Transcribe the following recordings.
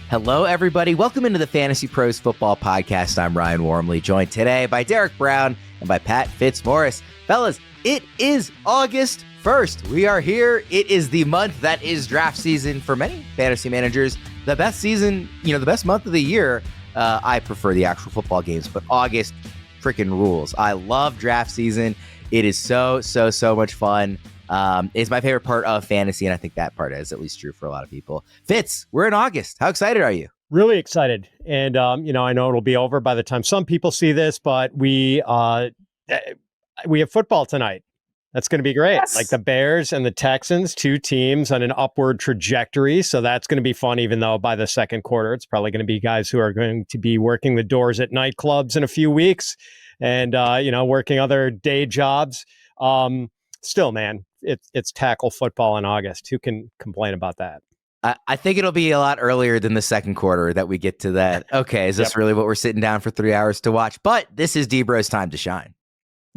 Hello, everybody. Welcome into the Fantasy Pros Football Podcast. I'm Ryan Wormeli, joined today by Derek Brown and by Pat Fitzmaurice. Fellas, it is August 1st. We are here. It is the month that is draft season for many fantasy managers. The best season, the best month of the year. I prefer the actual football games, but August freaking rules. I love draft season. It is so much fun. It's my favorite part of fantasy, and I think that part is at least true for a lot of people. Fitz, we're in August. How excited are you? Really excited. And, I know it'll be over by the time some people see this, but we have football tonight. That's going to be great. Yes. Like the Bears and the Texans, two teams on an upward trajectory. So that's going to be fun, even though by the second quarter, it's probably going to be guys who are going to be working the doors at nightclubs in a few weeks and, working other day jobs. Still, man, it's tackle football in August. Who can complain about that? I think it'll be a lot earlier than the second quarter that we get to that. Okay, is this really what we're sitting down for 3 hours to watch? But this is D-Bro's time to shine.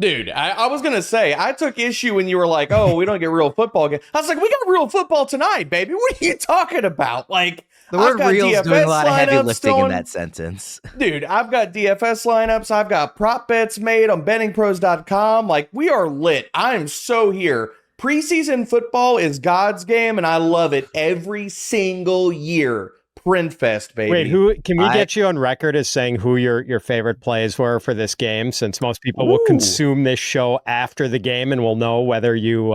Dude, I was going to say, I took issue when you were like, oh, we don't get real football. I was like, we got real football tonight, baby. What are you talking about? Like, the word real is doing a lot of heavy lifting in that sentence. Dude, I've got DFS lineups. I've got prop bets made on bettingpros.com. Like, we are lit. I am so here. Preseason football is God's game, and I love it every single year. Printfest, baby. Wait, who can we get you on record as saying who your favorite plays were for this game? Since most people will consume this show after the game and will know whether you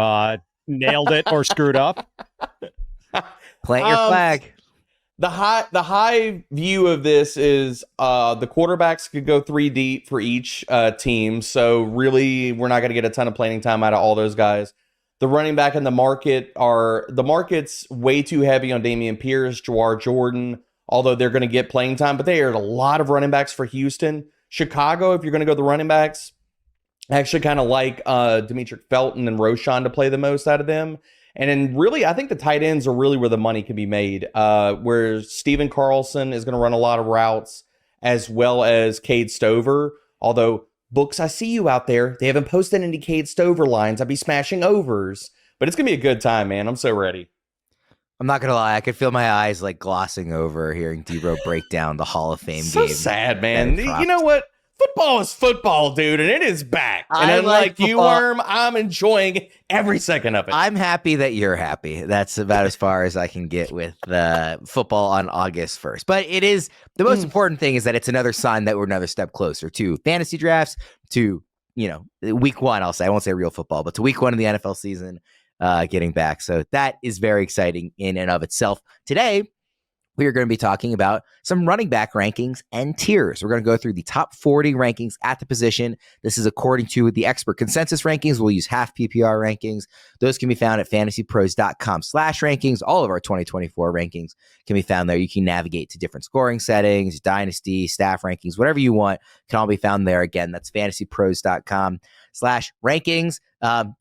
nailed it or screwed up. Plant your flag. The high view of this is the quarterbacks could go 3 deep for each team. So really, we're not going to get a ton of playing time out of all those guys. The running back in the market's way too heavy on Dameon Pierce, Jawar Jordan, although they're going to get playing time, but they are a lot of running backs for Houston. Chicago, if you're going to go the running backs, I actually kind of like Demetric Felton and Roschon to play the most out of them. And then really, I think the tight ends are really where the money can be made, where Steven Carlson is going to run a lot of routes, as well as Cade Stover, although books, I see you out there. They haven't posted any Cade Stover lines. I'd be smashing overs. But it's going to be a good time, man. I'm so ready. I'm not going to lie. I could feel my eyes like glossing over hearing D-Bro break down the Hall of Fame game. So sad, man. You know what? Football is football, dude, and it is back. And unlike you, Worm, I'm enjoying every second of it. I'm happy that you're happy. That's about as far as I can get with football on August 1st. But it is the most important thing is that it's another sign that we're another step closer to fantasy drafts, to week one. I'll say I won't say real football, but to week one of the NFL season getting back. So that is very exciting in and of itself. Today, we are going to be talking about some running back rankings and tiers. We're going to go through the top 40 rankings at the position. This is according to the expert consensus rankings. We'll use half PPR rankings. Those can be found at fantasypros.com/rankings. All of our 2024 rankings can be found there. You can navigate to different scoring settings, dynasty, staff rankings, whatever you want can all be found there. Again, that's fantasypros.com/rankings.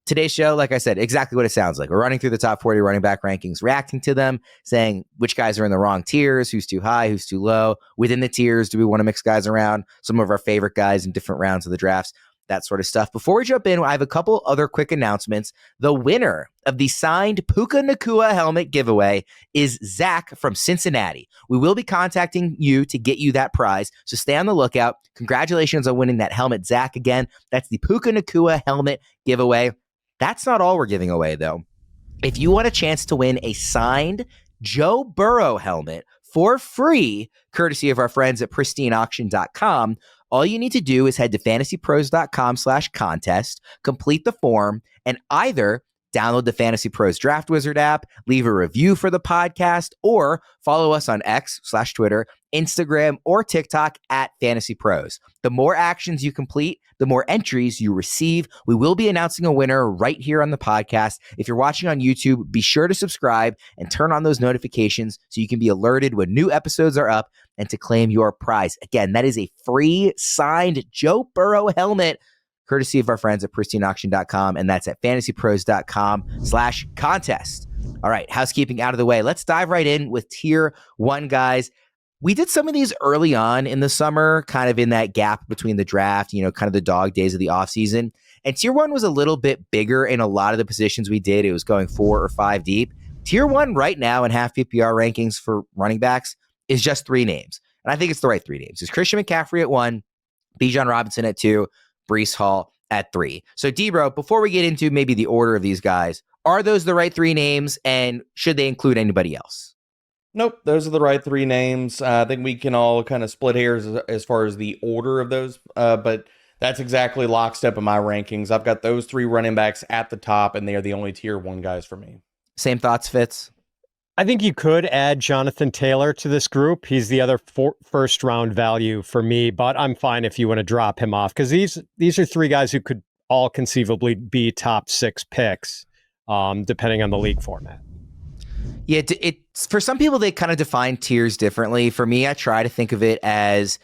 Today's show, like I said, exactly what it sounds like. We're running through the top 40 running back rankings, reacting to them, saying which guys are in the wrong tiers, who's too high, who's too low. Within the tiers, do we want to mix guys around? Some of our favorite guys in different rounds of the drafts, that sort of stuff. Before we jump in, I have a couple other quick announcements. The winner of the signed Puka Nacua helmet giveaway is Zach from Cincinnati. We will be contacting you to get you that prize, so stay on the lookout. Congratulations on winning that helmet, Zach. Again, that's the Puka Nacua helmet giveaway. That's not all we're giving away, though. If you want a chance to win a signed Joe Burrow helmet for free, courtesy of our friends at pristineauction.com, all you need to do is head to fantasypros.com/contest, complete the form, and either download the Fantasy Pros Draft Wizard app, leave a review for the podcast, or follow us on X/Twitter, Instagram, or TikTok at Fantasy Pros. The more actions you complete, the more entries you receive. We will be announcing a winner right here on the podcast. If you're watching on YouTube, be sure to subscribe and turn on those notifications so you can be alerted when new episodes are up and to claim your prize. Again, that is a free signed Joe Burrow helmet, courtesy of our friends at pristineauction.com, and that's at fantasypros.com/contest. All right, housekeeping out of the way. Let's dive right in with tier one, guys. We did some of these early on in the summer, kind of in that gap between the draft, kind of the dog days of the offseason. And tier one was a little bit bigger in a lot of the positions we did. It was going 4 or 5 deep. Tier one right now in half PPR rankings for running backs is just 3 names. And I think it's the right 3 names. It's Christian McCaffrey at 1, Bijan Robinson at 2, Breece Hall at 3. So D-Bro, before we get into maybe the order of these guys, are those the right 3 names, and should they include anybody else? Nope, those are the right 3 names. I think we can all kind of split hairs as far as the order of those, but that's exactly lockstep in my rankings. I've got those 3 running backs at the top, and they are the only tier 1 guys for me. Same thoughts, Fitz? I think you could add Jonathan Taylor to this group. He's the other first round value for me, but I'm fine if you want to drop him off, because these are 3 guys who could all conceivably be top 6 picks, depending on the league format. Yeah, it's for some people, they kind of define tiers differently. For me, I try to think of it as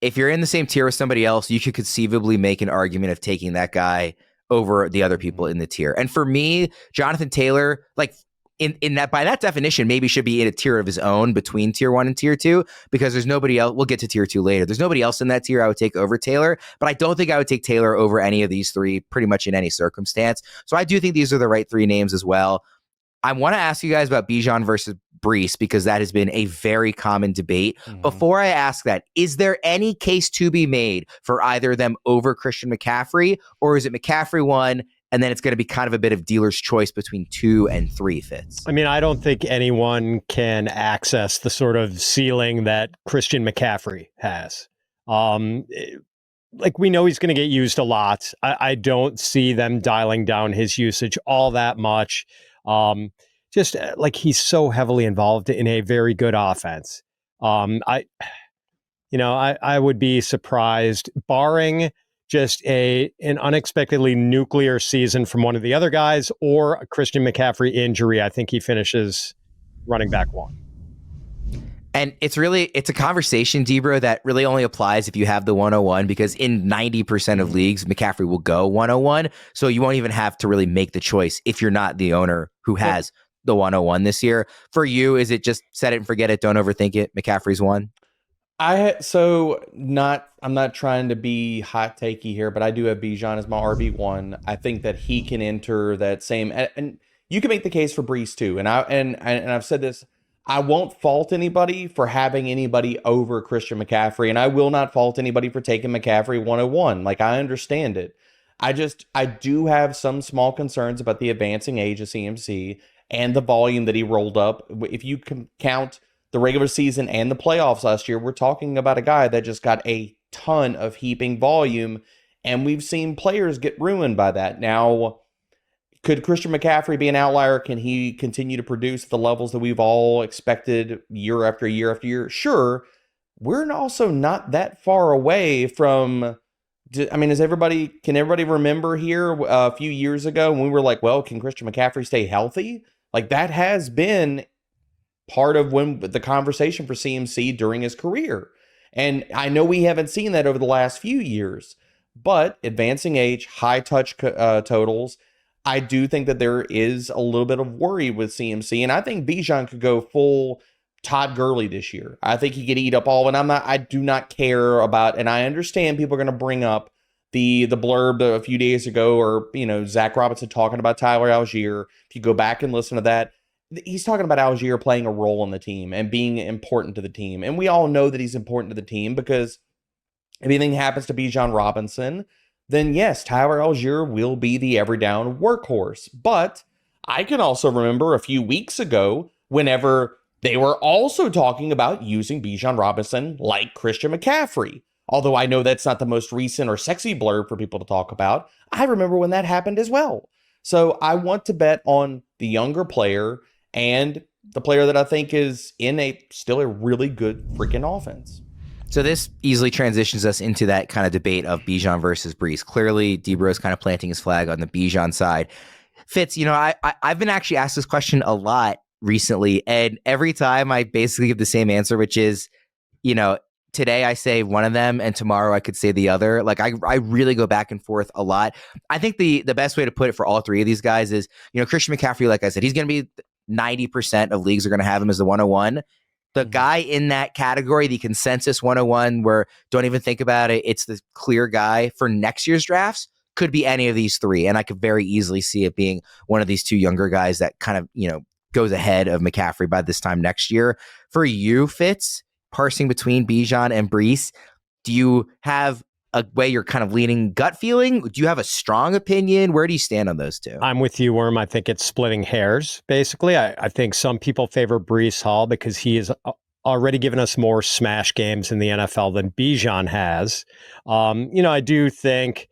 if you're in the same tier with somebody else, you could conceivably make an argument of taking that guy over the other people in the tier. And for me, Jonathan Taylor, like in that, by that definition, maybe should be in a tier of his own between tier 1 and tier 2, because there's nobody else. We'll get to tier 2 later. There's nobody else in that tier I would take over Taylor, but I don't think I would take Taylor over any of these 3 pretty much in any circumstance. So I do think these are the right 3 names as well. I want to ask you guys about Bijan versus Breece, because that has been a very common debate. Before I ask that, is there any case to be made for either of them over Christian McCaffrey, or is it McCaffrey 1, and then it's going to be kind of a bit of dealer's choice between 2 and 3 Fits? I mean, I don't think anyone can access the sort of ceiling that Christian McCaffrey has. Like, we know he's going to get used a lot. I don't see them dialing down his usage all that much. Just like, he's so heavily involved in a very good offense. I would be surprised, barring just an unexpectedly nuclear season from one of the other guys or a Christian McCaffrey injury. I think he finishes running back 1. And it's a conversation, Debro, that really only applies if you have the 101, because in 90% of leagues, McCaffrey will go 101. So you won't even have to really make the choice if you're not the owner who has the 101 this year. For you, is it just set it and forget it, don't overthink it, McCaffrey's 1? I'm not trying to be hot takey here, but I do have Bijan as my RB1. I think that he can enter that same, and you can make the case for Breece too. And I've said this, I won't fault anybody for having anybody over Christian McCaffrey, and I will not fault anybody for taking McCaffrey 101. Like, I understand it. I do have some small concerns about the advancing age of CMC and the volume that he rolled up. If you can count the regular season and the playoffs last year, we're talking about a guy that just got a ton of heaping volume, and we've seen players get ruined by that. Now, could Christian McCaffrey be an outlier? Can he continue to produce the levels that we've all expected year after year after year? Sure. We're also not that far away from, I mean, can everybody remember here a few years ago when we were like, well, can Christian McCaffrey stay healthy? Like, that has been part of when the conversation for CMC during his career. And I know we haven't seen that over the last few years, but advancing age, high touch totals, I do think that there is a little bit of worry with CMC, and I think Bijan could go full Todd Gurley this year. I think he could eat up all, and I do not care about, and I understand people are going to bring up the blurb a few days ago, or, Zach Robinson talking about Tyler Algier. If you go back and listen to that, he's talking about Algier playing a role in the team and being important to the team. And we all know that he's important to the team, because if anything happens to Bijan Robinson, then yes, Tyler Algier will be the every down workhorse. But I can also remember a few weeks ago, whenever they were also talking about using Bijan Robinson like Christian McCaffrey. Although I know that's not the most recent or sexy blurb for people to talk about, I remember when that happened as well. So I want to bet on the younger player and the player that I think is in still a really good freaking offense. So this easily transitions us into that kind of debate of Bijan versus Breece. Clearly, Debro's kind of planting his flag on the Bijan side. Fitz, I've been actually asked this question a lot recently, and every time I basically give the same answer, which is, today I say one of them, and tomorrow I could say the other. Like, I really go back and forth a lot. I think the best way to put it for all 3 of these guys is, Christian McCaffrey, like I said, he's going to be 90% of leagues are going to have him as the 101. The guy in that category, the consensus 101, where don't even think about it, it's the clear guy for next year's drafts, could be any of these 3. And I could very easily see it being one of these 2 younger guys that kind of, goes ahead of McCaffrey by this time next year. For you, Fitz, parsing between Bijan and Breece, do you have a way you're kind of leaning gut feeling? Do you have a strong opinion? Where do you stand on those two? I'm with you, Worm. I think it's splitting hairs, basically. I think some people favor Breece Hall because he has already given us more smash games in the NFL than Bijan has. I do think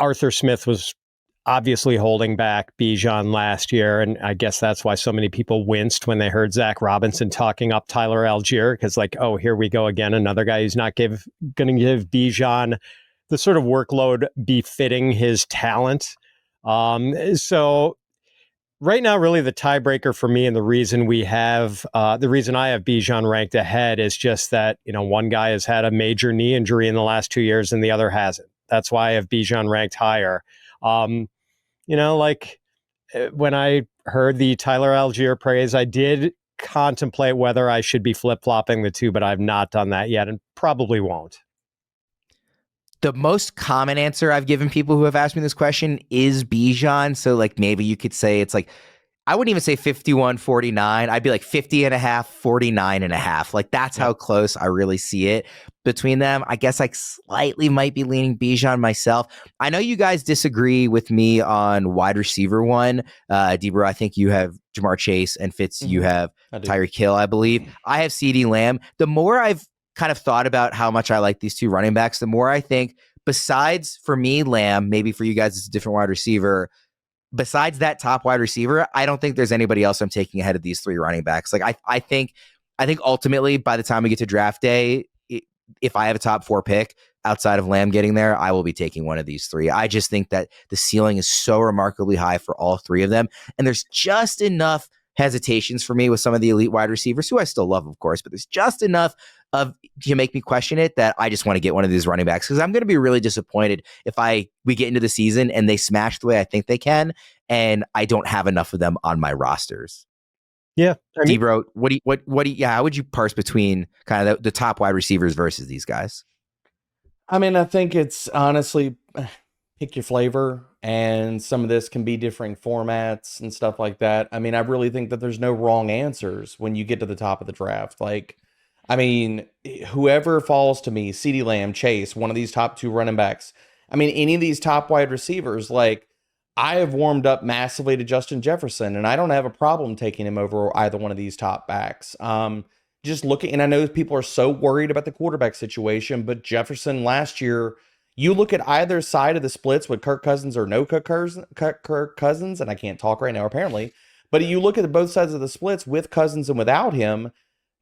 Arthur Smith was obviously holding back Bijan last year, and I guess that's why so many people winced when they heard Zach Robinson talking up Tyler Algier, because oh, here we go again, another guy who's not going to give Bijan the sort of workload befitting his talent. So right now, really the tiebreaker for me, and the reason I have Bijan ranked ahead is just that, one guy has had a major knee injury in the last 2 years and the other hasn't. That's why I have Bijan ranked higher. When I heard the Tyler Algier praise, I did contemplate whether I should be flip-flopping the two, but I've not done that yet and probably won't. The most common answer I've given people who have asked me this question is Bijan. So maybe you could say it's I wouldn't even say 51-49. I'd be 50.5, 49.5. That's how close I really see it between them. I guess slightly might be leaning Bijan myself. I know you guys disagree with me on wide receiver one. Debra, I think you have Ja'Marr Chase, and Fitz, you have Tyreek Hill, I believe. I have CeeDee Lamb. The more I've kind of thought about how much I like these two running backs, the more I think, besides for me, Lamb, maybe for you guys it's a different wide receiver, besides that top wide receiver, I don't think there's anybody else I'm taking ahead of these three running backs. I think ultimately by the time we get to draft day, if I have a top four pick outside of Lamb getting there, I will be taking one of these three. I just think that the ceiling is so remarkably high for all three of them. And there's just enough hesitations for me with some of the elite wide receivers, who I still love, of course, but there's just enough to make me question it that I just want to get one of these running backs, because I'm going to be really disappointed if we get into the season and they smash the way I think they can, and I don't have enough of them on my rosters. Yeah. Debra, how would you parse between kind of the top wide receivers versus these guys? I think it's honestly pick your flavor, and some of this can be different formats and stuff like that. I really think that there's no wrong answers when you get to the top of the draft. Whoever falls to me, CeeDee Lamb, Chase, one of these top two running backs, any of these top wide receivers, I have warmed up massively to Justin Jefferson, and I don't have a problem taking him over either one of these top backs. Just looking, and I know people are so worried about the quarterback situation, but Jefferson last year, you look at either side of the splits with Kirk Cousins or no Kirk Cousins, and I can't talk right now apparently, but you look at both sides of the splits with Cousins and without him,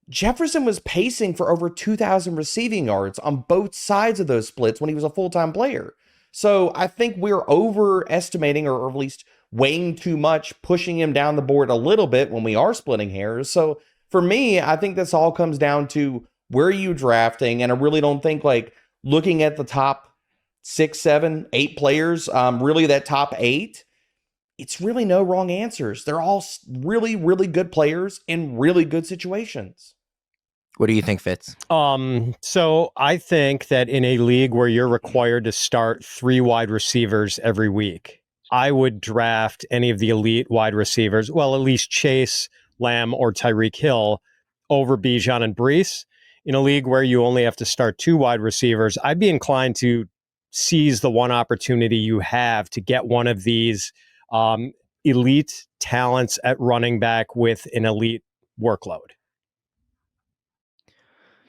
Jefferson was pacing for over 2,000 receiving yards on both sides of those splits when he was a full-time player. So I think we're overestimating, or at least weighing too much, pushing him down the board a little bit when we are splitting hairs. So for me, I think this all comes down to where are you drafting? And I really don't think looking at the top 6, 7, 8 players, really that top 8, it's really no wrong answers. They're all really, really good players in really good situations. What do you think, Fitz? So I think that in a league where you're required to start 3 wide receivers every week, I would draft any of the elite wide receivers, well, at least Chase, Lamb, or Tyreek Hill over Bijan and Breece. In a league where you only have to start 2 wide receivers, I'd be inclined to seize the one opportunity you have to get one of these elite talents at running back with an elite workload.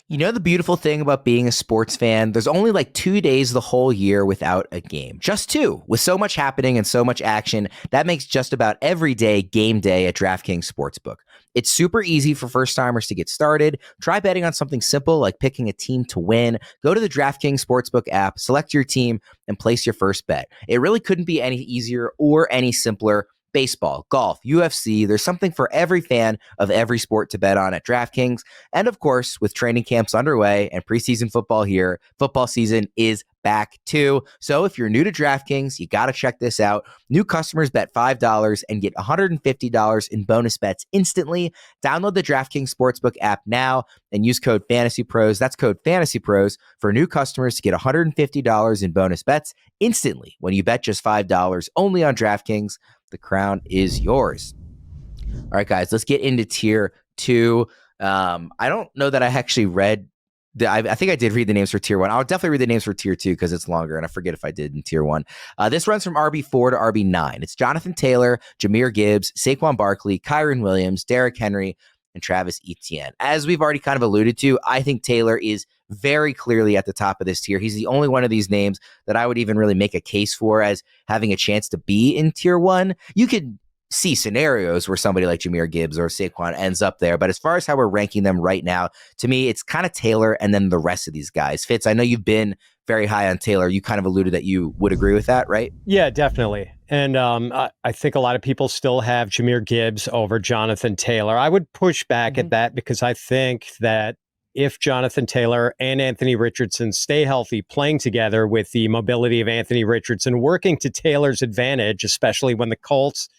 You know the beautiful thing about being a sports fan? There's only 2 days the whole year without a game. Just 2. With so much happening and so much action, that makes just about every day game day at DraftKings Sportsbook. It's super easy for first-timers to get started. Try betting on something simple like picking a team to win. Go to the DraftKings Sportsbook app, select your team, and place your first bet. It really couldn't be any easier or any simpler. Baseball, golf, UFC, there's something for every fan of every sport to bet on at DraftKings. And of course, with training camps underway and preseason football here, football season is back too. So if you're new to DraftKings, you got to check this out. New customers bet $5 and get $150 in bonus bets instantly. Download the DraftKings Sportsbook app now and use code FantasyPros. That's code FantasyPros for new customers to get $150 in bonus bets instantly when you bet just $5 only on DraftKings. The crown is yours. All right, guys, let's get into tier 2. I don't know that I actually read. I think I did read the names for tier 1. I'll definitely read the names for tier 2 because it's longer, and I forget if I did in tier 1. This runs from RB4 to RB9. It's Jonathan Taylor, Jahmyr Gibbs, Saquon Barkley, Kyron Williams, Derrick Henry, and Travis Etienne. As we've already kind of alluded to, I think Taylor is very clearly at the top of this tier. He's the only one of these names that I would even really make a case for as having a chance to be in tier 1. You could see scenarios where somebody like Jahmyr Gibbs or Saquon ends up there. But as far as how we're ranking them right now, to me, it's kind of Taylor and then the rest of these guys. Fitz, I know you've been very high on Taylor. You kind of alluded that you would agree with that, right? Yeah, definitely. And I think a lot of people still have Jahmyr Gibbs over Jonathan Taylor. I would push back at that because I think that if Jonathan Taylor and Anthony Richardson stay healthy, playing together with the mobility of Anthony Richardson, working to Taylor's advantage, especially when the Colts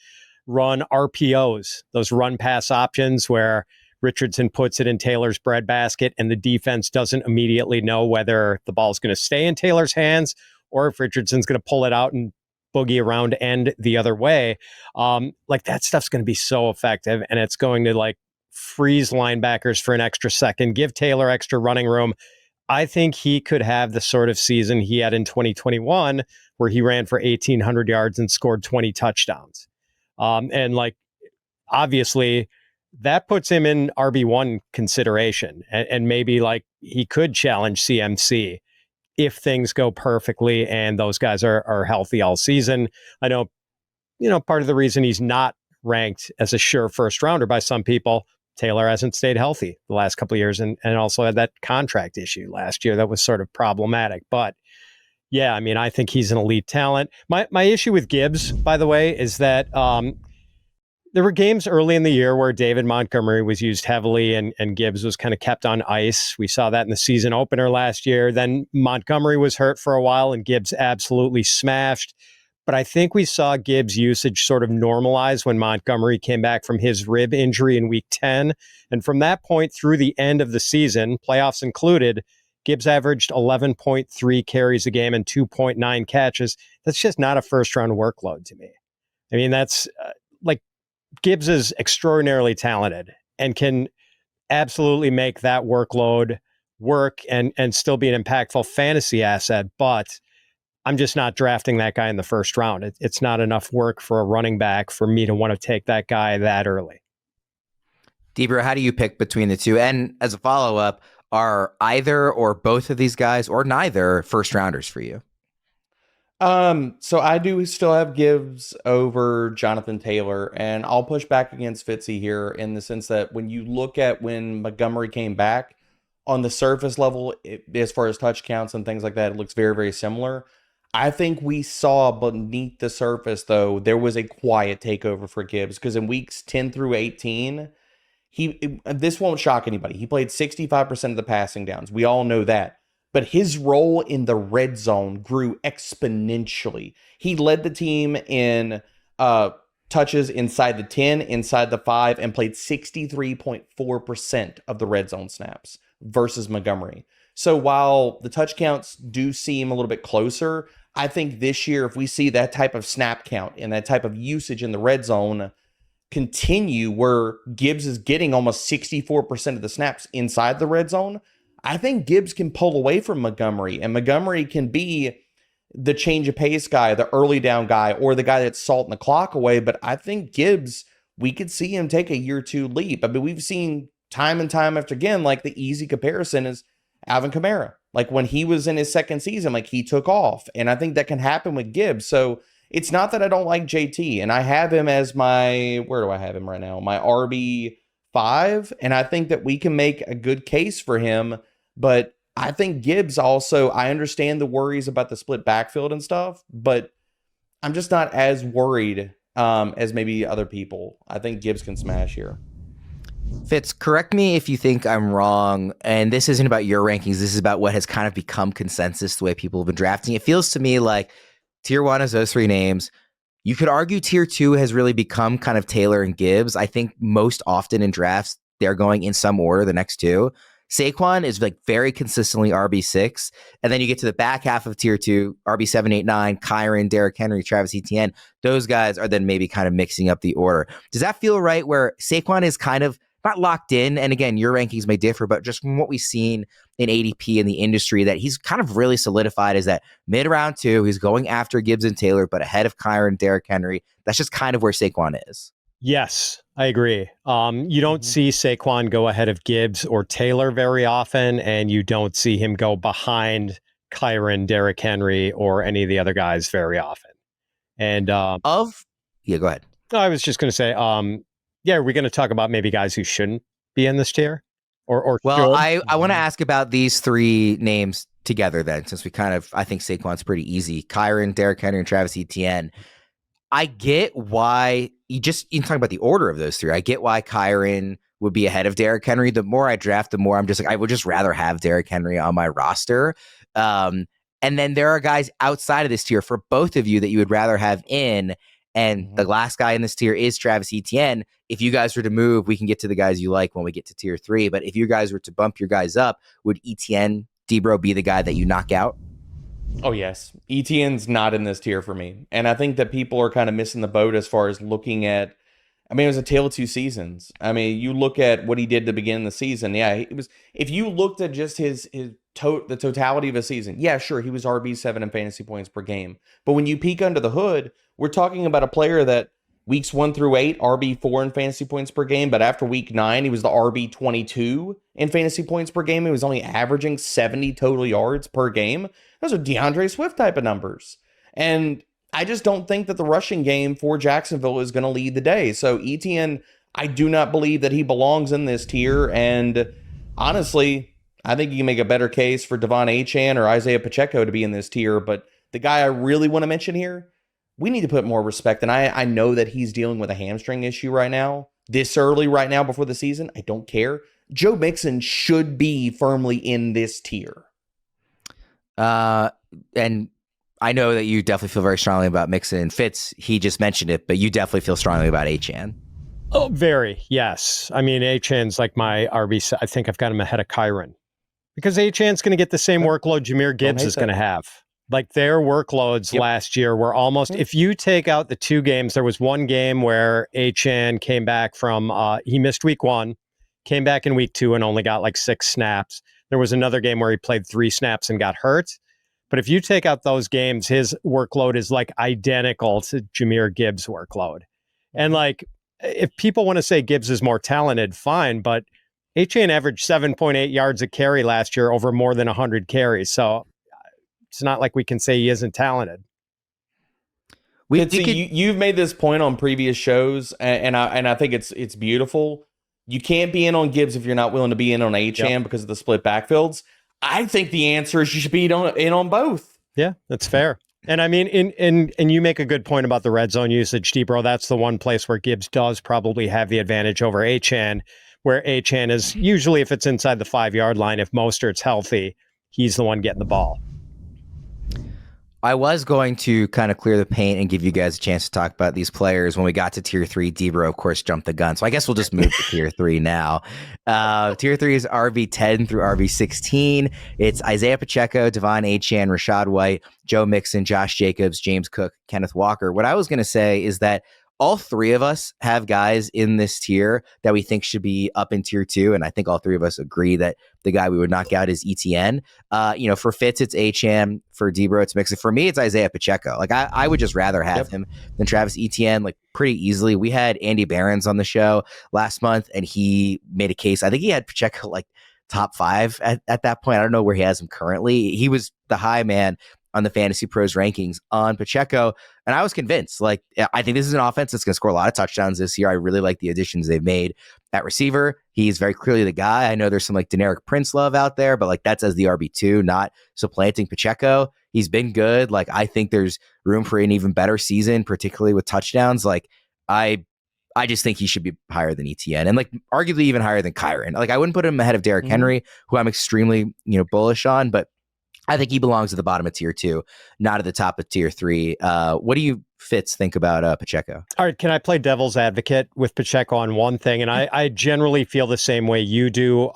run RPOs, those run pass options where Richardson puts it in Taylor's breadbasket and the defense doesn't immediately know whether the ball's going to stay in Taylor's hands or if Richardson's going to pull it out and boogie around end the other way. Like that stuff's going to be so effective, and it's going to like freeze linebackers for an extra second, give Taylor extra running room. I think he could have the sort of season he had in 2021 where he ran for 1,800 yards and scored 20 touchdowns. And like, obviously that puts him in RB1 consideration, and maybe like he could challenge CMC if things go perfectly and those guys are healthy all season. I know, part of the reason he's not ranked as a sure first rounder by some people, Taylor hasn't stayed healthy the last couple of years and also had that contract issue last year that was sort of problematic. But yeah, I mean, I think he's an elite talent. My issue with Gibbs, by the way, is that there were games early in the year where David Montgomery was used heavily and Gibbs was kind of kept on ice. We saw that in the season opener last year. Then Montgomery was hurt for a while and Gibbs absolutely smashed. But I think we saw Gibbs' usage sort of normalize when Montgomery came back from his rib injury in week 10. And from that point through the end of the season, playoffs included, Gibbs averaged 11.3 carries a game and 2.9 catches. That's just not a first-round workload to me. I mean, that's Gibbs is extraordinarily talented and can absolutely make that workload work and still be an impactful fantasy asset. But I'm just not drafting that guy in the first round. It's not enough work for a running back for me to want to take that guy that early. Deeper, how do you pick between the two? And as a follow-up, are either or both of these guys or neither first rounders for you? So I do still have Gibbs over Jonathan Taylor, and I'll push back against Fitzy here in the sense that when you look at when Montgomery came back on the surface level, as far as touch counts and things like that, it looks very, very similar. I think we saw beneath the surface, though, there was a quiet takeover for Gibbs because in weeks 10 through 18, this won't shock anybody. He played 65% of the passing downs. We all know that. But his role in the red zone grew exponentially. He led the team in touches inside the 10, inside the 5, and played 63.4% of the red zone snaps versus Montgomery. So while the touch counts do seem a little bit closer, I think this year, if we see that type of snap count and that type of usage in the red zone continue where Gibbs is getting almost 64% of the snaps inside the red zone, I think Gibbs can pull away from Montgomery, and Montgomery can be the change of pace guy, the early down guy, or the guy that's salting the clock away. But I think Gibbs, we could see him take a year 2 leap. I mean, we've seen time and time after again, like the easy comparison is Alvin Kamara. Like when he was in his second season, like he took off. And I think that can happen with Gibbs. So it's not that I don't like JT, and I have him as where do I have him right now? My RB5. And I think that we can make a good case for him. But I think Gibbs also, I understand the worries about the split backfield and stuff, but I'm just not as worried as maybe other people. I think Gibbs can smash here. Fitz, correct me if you think I'm wrong, and this isn't about your rankings. This is about what has kind of become consensus, the way people have been drafting. It feels to me like tier 1 is those 3 names. You could argue tier 2 has really become kind of Taylor and Gibbs. I think most often in drafts, they're going in some order, the next 2. Saquon is like very consistently RB6. And then you get to the back half of tier 2, RB7, 8, 9, Kyron, Derrick Henry, Travis Etienne. Those guys are then maybe kind of mixing up the order. Does that feel right where Saquon is kind of not locked in. And again, your rankings may differ, but just from what we've seen in ADP in the industry, that he's kind of really solidified is that mid round 2, he's going after Gibbs and Taylor, but ahead of Kyren, Derrick Henry. That's just kind of where Saquon is. Yes, I agree. You don't see Saquon go ahead of Gibbs or Taylor very often, and you don't see him go behind Kyren, Derrick Henry, or any of the other guys very often. And go ahead. I was just going to say, are we going to talk about maybe guys who shouldn't be in this tier? Well, I want to ask about these 3 names together then, since I think Saquon's pretty easy. Kyren, Derrick Henry, and Travis Etienne. I get why you talk about the order of those 3. I get why Kyren would be ahead of Derrick Henry. The more I draft, the more I'm just like, I would just rather have Derrick Henry on my roster. And then there are guys outside of this tier for both of you that you would rather have in. And the last guy in this tier is Travis Etienne. If you guys were to move, we can get to the guys you like when we get to tier 3. But if you guys were to bump your guys up, would Etienne, Debro, be the guy that you knock out? Oh, yes. Etienne's not in this tier for me. And I think that people are kind of missing the boat as far as looking at, it was a tale of 2 seasons. You look at what he did at the beginning of the season. Yeah, it was. If you looked at just the totality of a season, yeah, sure, he was RB7 in fantasy points per game. But when you peek under the hood, we're talking about a player that weeks 1 through 8, RB4 in fantasy points per game. But after week 9, he was the RB22 in fantasy points per game. He was only averaging 70 total yards per game. Those are DeAndre Swift type of numbers. And I just don't think that the rushing game for Jacksonville is going to lead the day. So Etienne, I do not believe that he belongs in this tier. And honestly, I think you can make a better case for Devon Achane or Isiah Pacheco to be in this tier. But the guy I really want to mention here, we need to put more respect. And I know that he's dealing with a hamstring issue right now, this early right now before the season. I don't care. Joe Mixon should be firmly in this tier. And I know that you definitely feel very strongly about Mixon and Fitz. He just mentioned it, but you definitely feel strongly about Achane. Oh, very. Yes. Achane's like my RB. I think I've got him ahead of Kyren because Achane's going to get the same workload Jahmyr Gibbs is going to have. Like their workloads last year were almost, if you take out the 2 games, there was one game where Achane came back from, he missed week 1, came back in week 2 and only got like 6 snaps. There was another game where he played 3 snaps and got hurt. But if you take out those games, his workload is like identical to Jahmyr Gibbs' workload. And like, if people want to say Gibbs is more talented, fine. But Achane averaged 7.8 yards a carry last year over more than 100 carries. So it's not like we can say he isn't talented. You've made this point on previous shows, and I think it's beautiful. You can't be in on Gibbs if you're not willing to be in on Achane because of the split backfields. I think the answer is you should be in on both. Yeah, that's fair. And and you make a good point about the red zone usage, Debro. That's the one place where Gibbs does probably have the advantage over Achane, where Achane is usually, if it's inside the 5-yard line, if Mostert's healthy, he's the one getting the ball. I was going to kind of clear the paint and give you guys a chance to talk about these players. When we got to tier 3, Debro, of course, jumped the gun. So I guess we'll just move to tier 3 now. Tier 3 is RB10 through RB16. It's Isiah Pacheco, Devon Achane, Rachaad White, Joe Mixon, Josh Jacobs, James Cook, Kenneth Walker. What I was going to say is that all 3 of us have guys in this tier that we think should be up in tier 2. And I think all 3 of us agree that the guy we would knock out is Etienne. For Fitz, it's Achane. For Debro, it's Mixon. For me, it's Isiah Pacheco. Like I would just rather have him than Travis Etienne, like pretty easily. We had Andy Behrens on the show last month, and he made a case. I think he had Pacheco like top 5 at that point. I don't know where he has him currently. He was the high man on the FantasyPros rankings on Pacheco. And I was convinced, I think this is an offense that's going to score a lot of touchdowns this year. I really like the additions they've made at receiver. He's very clearly the guy. I know there's some Deneric Prince love out there, but that's as the RB2, not supplanting Pacheco. He's been good. I think there's room for an even better season, particularly with touchdowns. I just think he should be higher than Etienne and arguably even higher than Kyren. I wouldn't put him ahead of Derrick Henry, who I'm extremely, bullish on, but I think he belongs at the bottom of tier 2, not at the top of tier 3. What do you, Fitz, think about Pacheco? All right, can I play devil's advocate with Pacheco on one thing? And I generally feel the same way you do.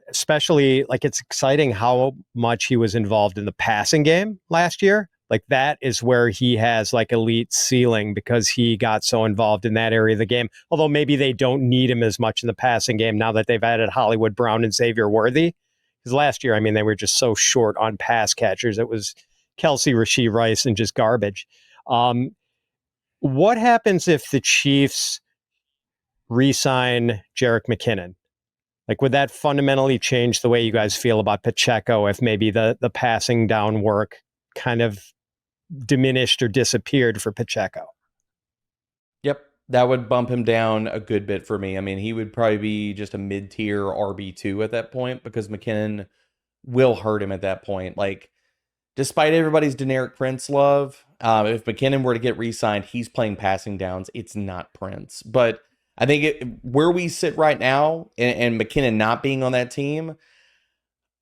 Especially, it's exciting how much he was involved in the passing game last year. Like that is where he has like elite ceiling because he got so involved in that area of the game. Although maybe they don't need him as much in the passing game now that they've added Hollywood Brown and Xavier Worthy. Because last year, I mean, they were just so short on pass catchers. It was Kelsey, Rashee Rice, and just garbage. What happens if the Chiefs re-sign Jerick McKinnon? Like, would that fundamentally change the way you guys feel about Pacheco if maybe the passing down work kind of diminished or disappeared for Pacheco? Yep, that would bump him down a good bit for me. I mean, he would probably be just a mid-tier RB2 at that point because McKinnon will hurt him at that point. Like, despite everybody's Deneric Prince love, if McKinnon were to get re-signed, he's playing passing downs. It's not Prince. But I think where we sit right now and McKinnon not being on that team,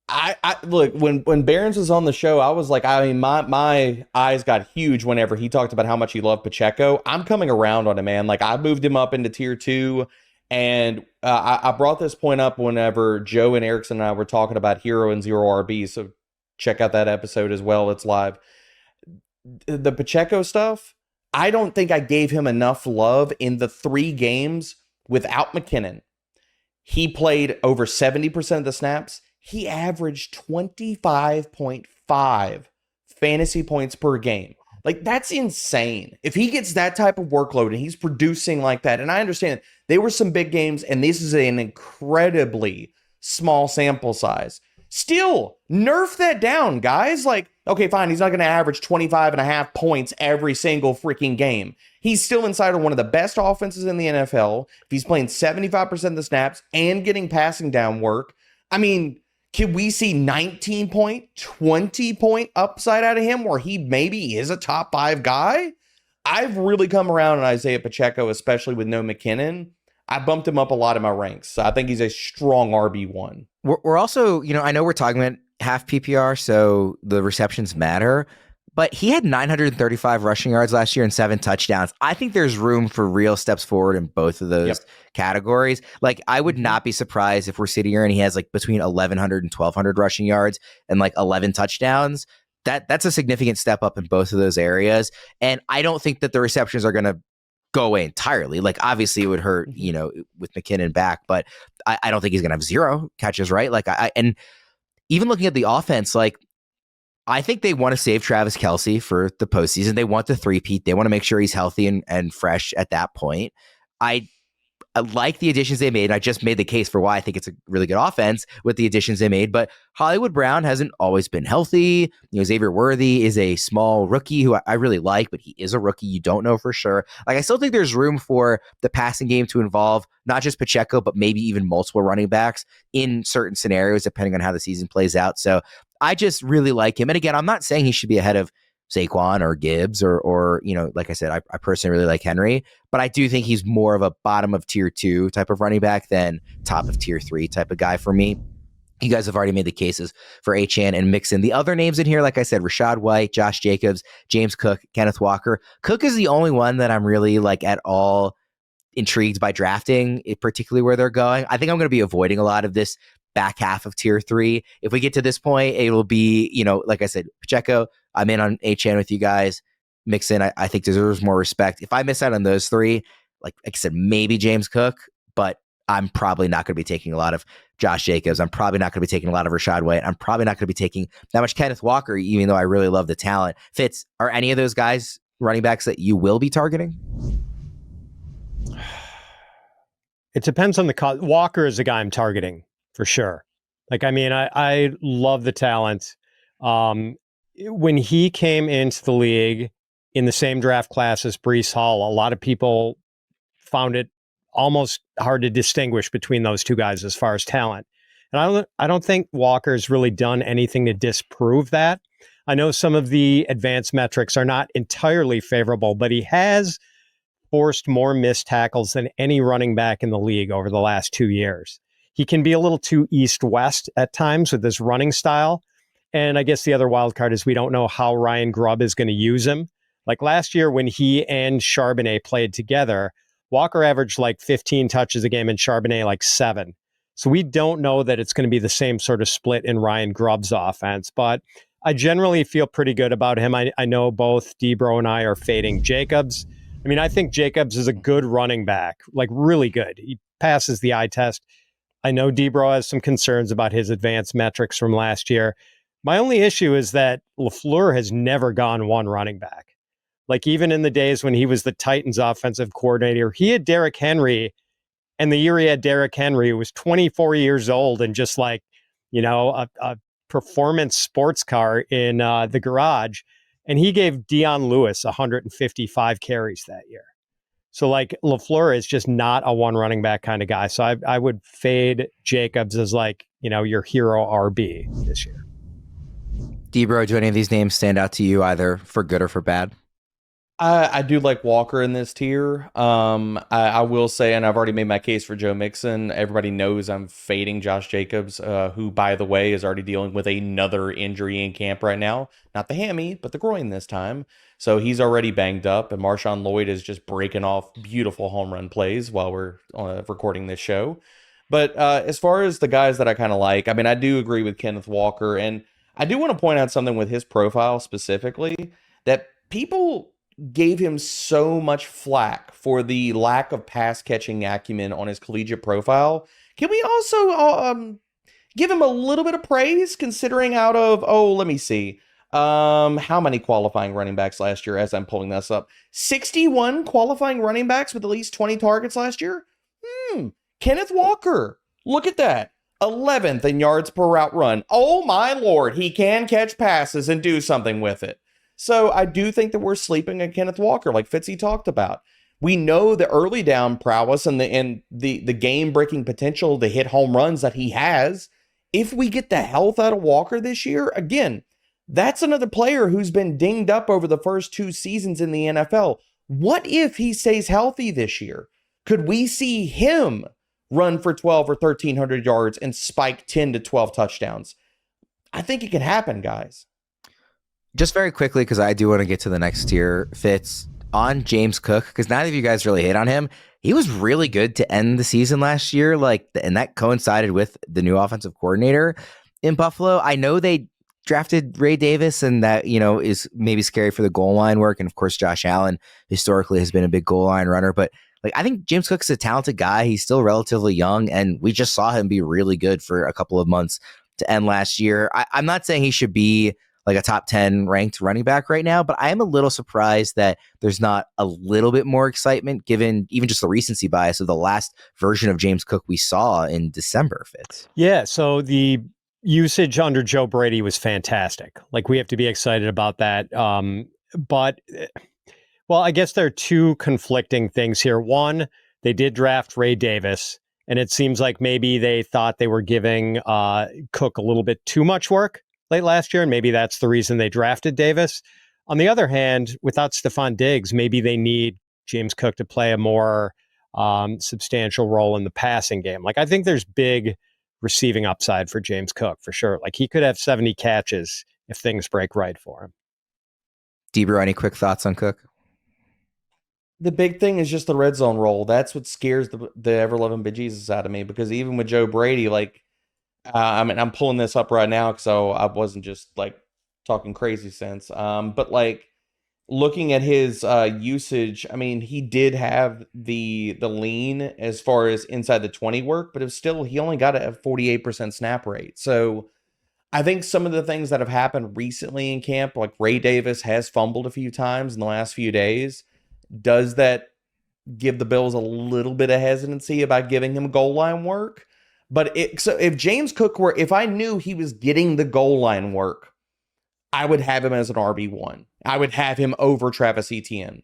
I look, when Behrens was on the show, I was like, I mean, my eyes got huge whenever he talked about how much he loved Pacheco. I'm coming around on him, man. Like, I moved him up into tier 2, and I brought this point up whenever Joe and Erickson and I were talking about hero and zero RB. So check out that episode as well. It's live. The Pacheco stuff, I don't think I gave him enough love in the 3 games without McKinnon. He played over 70% of the snaps. He averaged 25.5 fantasy points per game. Like, that's insane. If he gets that type of workload and he's producing like that, and I understand there were some big games, and this is an incredibly small sample size. Still, nerf that down, guys. Like, okay, fine, he's not going to average 25.5 points every single freaking game. He's still inside of one of the best offenses in the NFL. If he's playing 75% of the snaps and getting passing down work, I mean, can we see 19 point, 20 point upside out of him where he maybe is a top 5 guy? I've really come around on Isiah Pacheco, especially with no McKinnon. I bumped him up a lot in my ranks. So I think he's a strong RB1. We're also, I know we're talking about half PPR, so the receptions matter, but he had 935 rushing yards last year and 7 touchdowns. I think there's room for real steps forward in both of those categories. Like, I would not be surprised if we're sitting here and he has like between 1,100 and 1,200 rushing yards and like 11 touchdowns. That's a significant step up in both of those areas. And I don't think that the receptions are going to go away entirely. Like, obviously it would hurt, with McKinnon back, but I don't think he's going to have 0 catches, right? Like, and even looking at the offense, like, I think they want to save Travis Kelce for the postseason. They want the three-peat. They want to make sure he's healthy and fresh at that point. I like the additions they made. I just made the case for why I think it's a really good offense with the additions they made. But Hollywood Brown hasn't always been healthy. Xavier Worthy is a small rookie who I really like, but he is a rookie. You don't know for sure. Like, I still think there's room for the passing game to involve not just Pacheco, but maybe even multiple running backs in certain scenarios, depending on how the season plays out. So I just really like him. And again, I'm not saying he should be ahead of Saquon or Gibbs or like I said, I personally really like Henry, but I do think he's more of a bottom of tier 2 type of running back than top of tier 3 type of guy for me. You guys have already made the cases for Achane and Mixon. The other names in here, like I said, Rachaad White, Josh Jacobs, James Cook, Kenneth Walker. Cook is the only one that I'm really like at all intrigued by drafting, particularly where they're going. I think I'm going to be avoiding a lot of this back half of tier 3. If we get to this point, it'll be, like I said, Pacheco, I'm in on Achane with you guys. Mixon, I think deserves more respect. If I miss out on those 3, like I said, maybe James Cook, but I'm probably not going to be taking a lot of Josh Jacobs. I'm probably not going to be taking a lot of Rachaad White. I'm probably not going to be taking that much Kenneth Walker, even though I really love the talent. Fitz, are any of those guys running backs that you will be targeting? It depends on the cost. Walker is the guy I'm targeting for sure. Like, I mean, I love the talent. When he came into the league in the same draft class as Breece Hall, a lot of people found it almost hard to distinguish between those two guys as far as talent. And I don't think Walker's really done anything to disprove that. I know some of the advanced metrics are not entirely favorable, but he has forced more missed tackles than any running back in the league over the last 2 years. He can be a little too east-west at times with his running style. And I guess the other wild card is we don't know how Ryan Grubb is going to use him. Like last year when he and Charbonnet played together, Walker averaged like 15 touches a game and Charbonnet like 7. So we don't know that it's going to be the same sort of split in Ryan Grubb's offense. But I generally feel pretty good about him. I know both Debro and I are fading Jacobs. I mean, I think Jacobs is a good running back, like really good. He passes the eye test. I know Debro has some concerns about his advanced metrics from last year. My only issue is that LaFleur has never gone one running back. Like even in the days when he was the Titans offensive coordinator, he had Derrick Henry, and the year he had Derrick Henry was 24 years old and just like, a performance sports car in the garage. And he gave Dion Lewis 155 carries that year. So like LaFleur is just not a one running back kind of guy. So I would fade Jacobs as like, your hero RB this year. Debro, do any of these names stand out to you either for good or for bad? I do like Walker in this tier. I will say, and I've already made my case for Joe Mixon. Everybody knows I'm fading Josh Jacobs, who, by the way, is already dealing with another injury in camp right now. Not the hammy, but the groin this time. So he's already banged up, and Marshawn Lloyd is just breaking off beautiful home run plays while we're recording this show. But as far as the guys that I kind of like, I mean, I do agree with Kenneth Walker, and I do want to point out something with his profile specifically, that people gave him so much flack for the lack of pass catching acumen on his collegiate profile. Can we also give him a little bit of praise considering out of, let me see. How many qualifying running backs last year as I'm pulling this up? 61 qualifying running backs with at least 20 targets last year? Kenneth Walker. Look at that. 11th in yards per route run. Oh my Lord, he can catch passes and do something with it. So I do think that we're sleeping on Kenneth Walker, like Fitzy talked about. We know the early down prowess and the game-breaking potential to hit home runs that he has. If we get the health out of Walker this year, again, that's another player who's been dinged up over the first 2 seasons in the NFL. What if he stays healthy this year? Could we see him run for 12 or 1,300 yards and spike 10 to 12 touchdowns? I think it can happen, guys. Just very quickly, because I do want to get to the next tier, Fitz, on James Cook, because neither of you guys really hit on him. He was really good to end the season last year, and that coincided with the new offensive coordinator in Buffalo. I know they drafted Ray Davis, and that, is maybe scary for the goal line work. And of course, Josh Allen historically has been a big goal line runner, but I think James Cook's a talented guy. He's still relatively young, and we just saw him be really good for a couple of months to end last year. I'm not saying he should be like a top 10 ranked running back right now, but I am a little surprised that there's not a little bit more excitement given even just the recency bias of the last version of James Cook we saw in December, Fitz. Yeah, so the usage under Joe Brady was fantastic. Like, we have to be excited about that. But, well, I guess there are two conflicting things here. One, they did draft Ray Davis, and it seems like maybe they thought they were giving Cook a little bit too much work late last year, and maybe that's the reason they drafted Davis. On the other hand, without Stephon Diggs, maybe they need James Cook to play a more substantial role in the passing game. Like, I think there's big receiving upside for James Cook, for sure. Like, he could have 70 catches if things break right for him. Debra, any quick thoughts on Cook? The big thing is just the red zone role. That's what scares the ever-loving bejesus out of me, because even with Joe Brady, I'm pulling this up right now so I wasn't just talking crazy sense. But looking at his usage, I mean, he did have the lean as far as inside the 20 work, but it was still, he only got a 48% snap rate. So I think some of the things that have happened recently in camp, like Ray Davis has fumbled a few times in the last few days, does that give the Bills a little bit of hesitancy about giving him goal line work? But so if James Cook if I knew he was getting the goal line work, I would have him as an RB1. I would have him over Travis Etienne.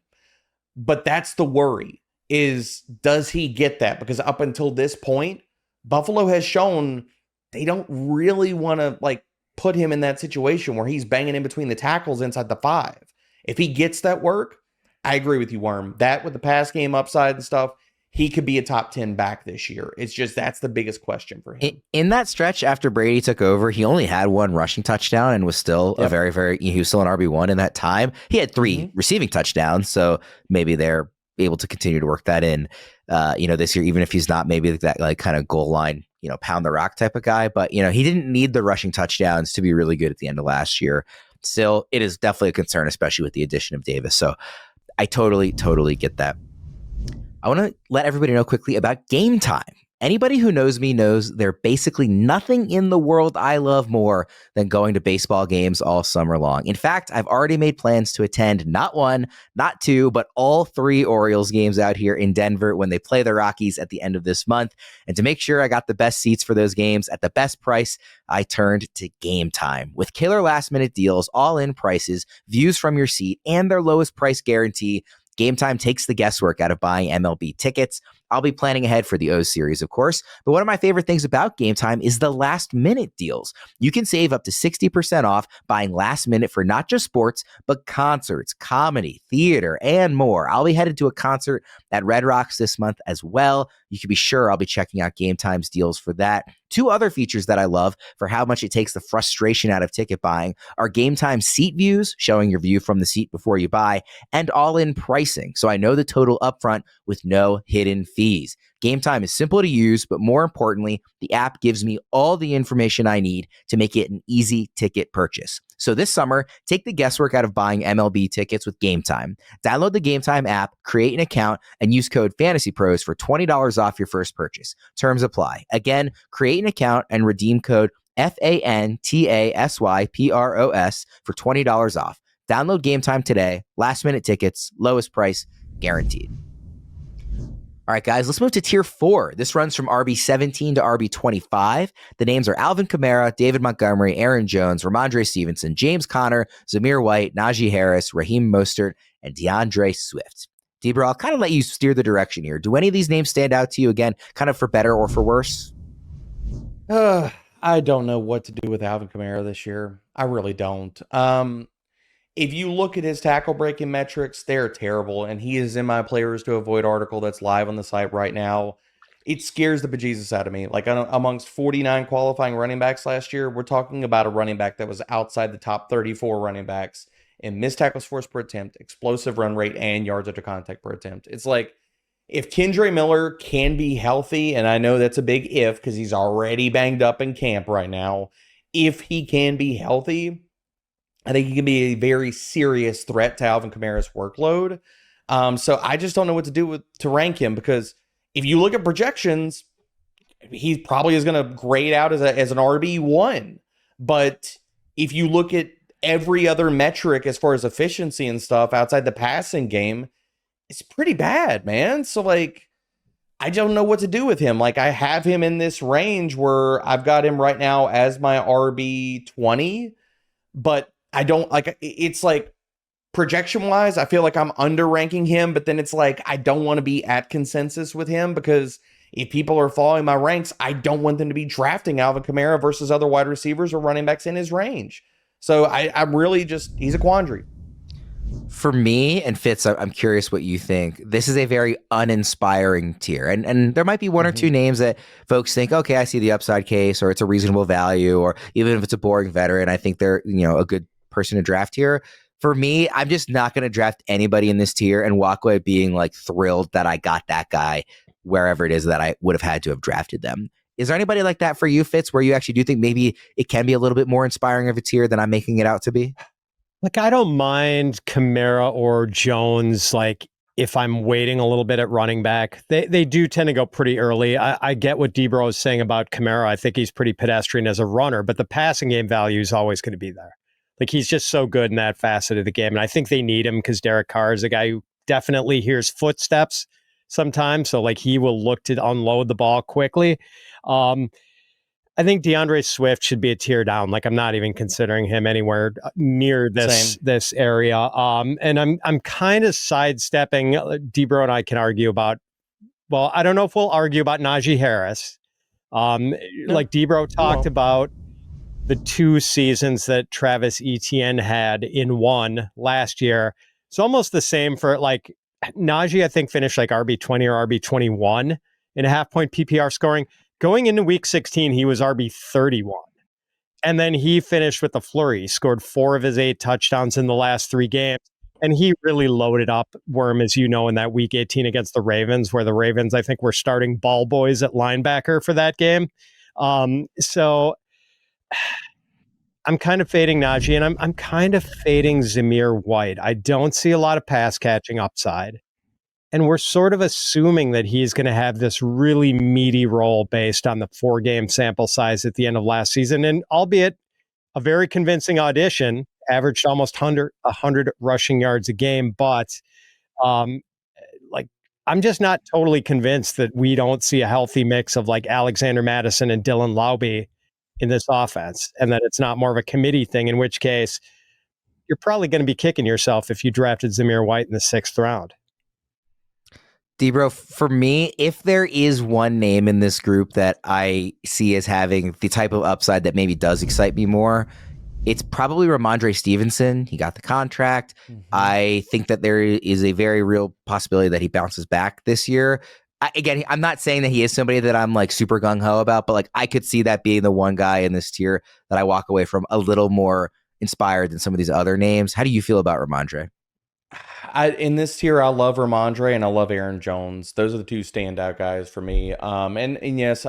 But that's the worry, is does he get that? Because up until this point, Buffalo has shown they don't really want to put him in that situation where he's banging in between the tackles inside the 5. If he gets that work, I agree with you, Worm. That with the pass game upside and stuff, he could be a top 10 back this year. It's just, that's the biggest question for him. In that stretch after Brady took over, he only had 1 rushing touchdown and was still a very, he was still an RB1 in that time. He had 3 receiving touchdowns, so maybe they're able to continue to work that in, this year, even if he's not maybe that kind of goal line pound the rock type of guy, but he didn't need the rushing touchdowns to be really good at the end of last year. Still, it is definitely a concern, especially with the addition of Davis. So I totally get that. I want to let everybody know quickly about Game Time. Anybody who knows me knows there's basically nothing in the world I love more than going to baseball games all summer long. In fact, I've already made plans to attend not one, not two, but all 3 Orioles games out here in Denver when they play the Rockies at the end of this month. And to make sure I got the best seats for those games at the best price, I turned to Game Time. With killer last-minute deals, all-in prices, views from your seat, and their lowest price guarantee, Game Time takes the guesswork out of buying MLB tickets. I'll be planning ahead for the O series, of course, but one of my favorite things about Game Time is the last minute deals. You can save up to 60% off buying last minute for not just sports, but concerts, comedy, theater, and more. I'll be headed to a concert at Red Rocks this month as well. You can be sure I'll be checking out Game Time's deals for that. 2 other features that I love for how much it takes the frustration out of ticket buying are Game Time seat views, showing your view from the seat before you buy, and all-in pricing, so I know the total upfront with no hidden fees. Game Time is simple to use, but more importantly, the app gives me all the information I need to make it an easy ticket purchase. So this summer, take the guesswork out of buying MLB tickets with Game Time. Download the Game Time app, create an account, and use code FantasyPros for $20 off your first purchase. Terms apply. Again, create an account and redeem code FANTASYPROS for $20 off. Download Game Time today. Last minute tickets, lowest price, guaranteed. All right, guys, let's move to tier 4. This runs from RB17 to RB25. The names are Alvin Kamara, David Montgomery, Aaron Jones, Rhamondre Stevenson, James Conner, Zamir White, Najee Harris, Raheem Mostert, and DeAndre Swift. Debra, I'll kind of let you steer the direction here. Do any of these names stand out to you, again, kind of for better or for worse? I don't know what to do with Alvin Kamara this year. I really don't. If you look at his tackle breaking metrics, they're terrible. And he is in my players to avoid article that's live on the site right now. It scares the bejesus out of me. Like amongst 49 qualifying running backs last year, we're talking about a running back that was outside the top 34 running backs in missed tackles forced per attempt, explosive run rate, and yards after contact per attempt. It's like, if Kendre Miller can be healthy, and I know that's a big if because he's already banged up in camp right now, if he can be healthy, I think he can be a very serious threat to Alvin Kamara's workload. So I just don't know what to do to rank him, because if you look at projections, he probably is going to grade out as an RB1. But if you look at every other metric as far as efficiency and stuff outside the passing game, it's pretty bad, man. So like, I don't know what to do with him. Like, I have him in this range where I've got him right now as my RB20, but I don't like, it's like projection wise, I feel like I'm under ranking him, but then it's like, I don't want to be at consensus with him, because if people are following my ranks, I don't want them to be drafting Alvin Kamara versus other wide receivers or running backs in his range. So I'm really just, he's a quandary. For me, and Fitz, I'm curious what you think. This is a very uninspiring tier. And there might be one or two names that folks think, okay, I see the upside case, or it's a reasonable value, or even if it's a boring veteran, I think they're, a good person to draft here. For me, I'm just not going to draft anybody in this tier and walk away being like thrilled that I got that guy wherever it is that I would have had to have drafted them. Is there anybody like that for you, Fitz, where you actually do think maybe it can be a little bit more inspiring of a tier than I'm making it out to be? Like, I don't mind Kamara or Jones, like, if I'm waiting a little bit at running back. They do tend to go pretty early. I get what Debro is saying about Kamara. I think he's pretty pedestrian as a runner, but the passing game value is always going to be there. Like, he's just so good in that facet of the game. And I think they need him because Derek Carr is a guy who definitely hears footsteps sometimes. So, like, he will look to unload the ball quickly. I think DeAndre Swift should be a tier down. Like, I'm not even considering him anywhere near this area. And I'm kind of sidestepping. Debro and I can argue about, well, I don't know if we'll argue about Najee Harris. Like Debro talked about the 2 seasons that Travis Etienne had in one last year. It's almost the same for, like, Najee, I think, finished like RB20 or RB21 in a half-point PPR scoring. Going into week 16, he was RB31. And then he finished with the flurry. He scored 4 of his 8 touchdowns in the last 3 games. And he really loaded up Worm, as you know, in that week 18 against the Ravens, where the Ravens, I think, were starting ball boys at linebacker for that game. So I'm kind of fading Najee, and I'm kind of fading Zamir White. I don't see a lot of pass catching upside. And we're sort of assuming that he's going to have this really meaty role based on the 4-game sample size at the end of last season. And albeit a very convincing audition, averaged almost 100 rushing yards a game. But I'm just not totally convinced that we don't see a healthy mix of like Alexander Mattison and Dylan Laube in this offense, and that it's not more of a committee thing, in which case you're probably going to be kicking yourself if you drafted Zamir White in the 6th round. Debro, for me, if there is one name in this group that I see as having the type of upside that maybe does excite me more, it's probably Rhamondre Stevenson. He got the contract. I think that there is a very real possibility that he bounces back this year. Again, I'm not saying that he is somebody that I'm like super gung-ho about, but like I could see that being the one guy in this tier that I walk away from a little more inspired than some of these other names. How do you feel about Rhamondre? In this tier, I love Rhamondre and I love Aaron Jones. Those are the two standout guys for me. And yes,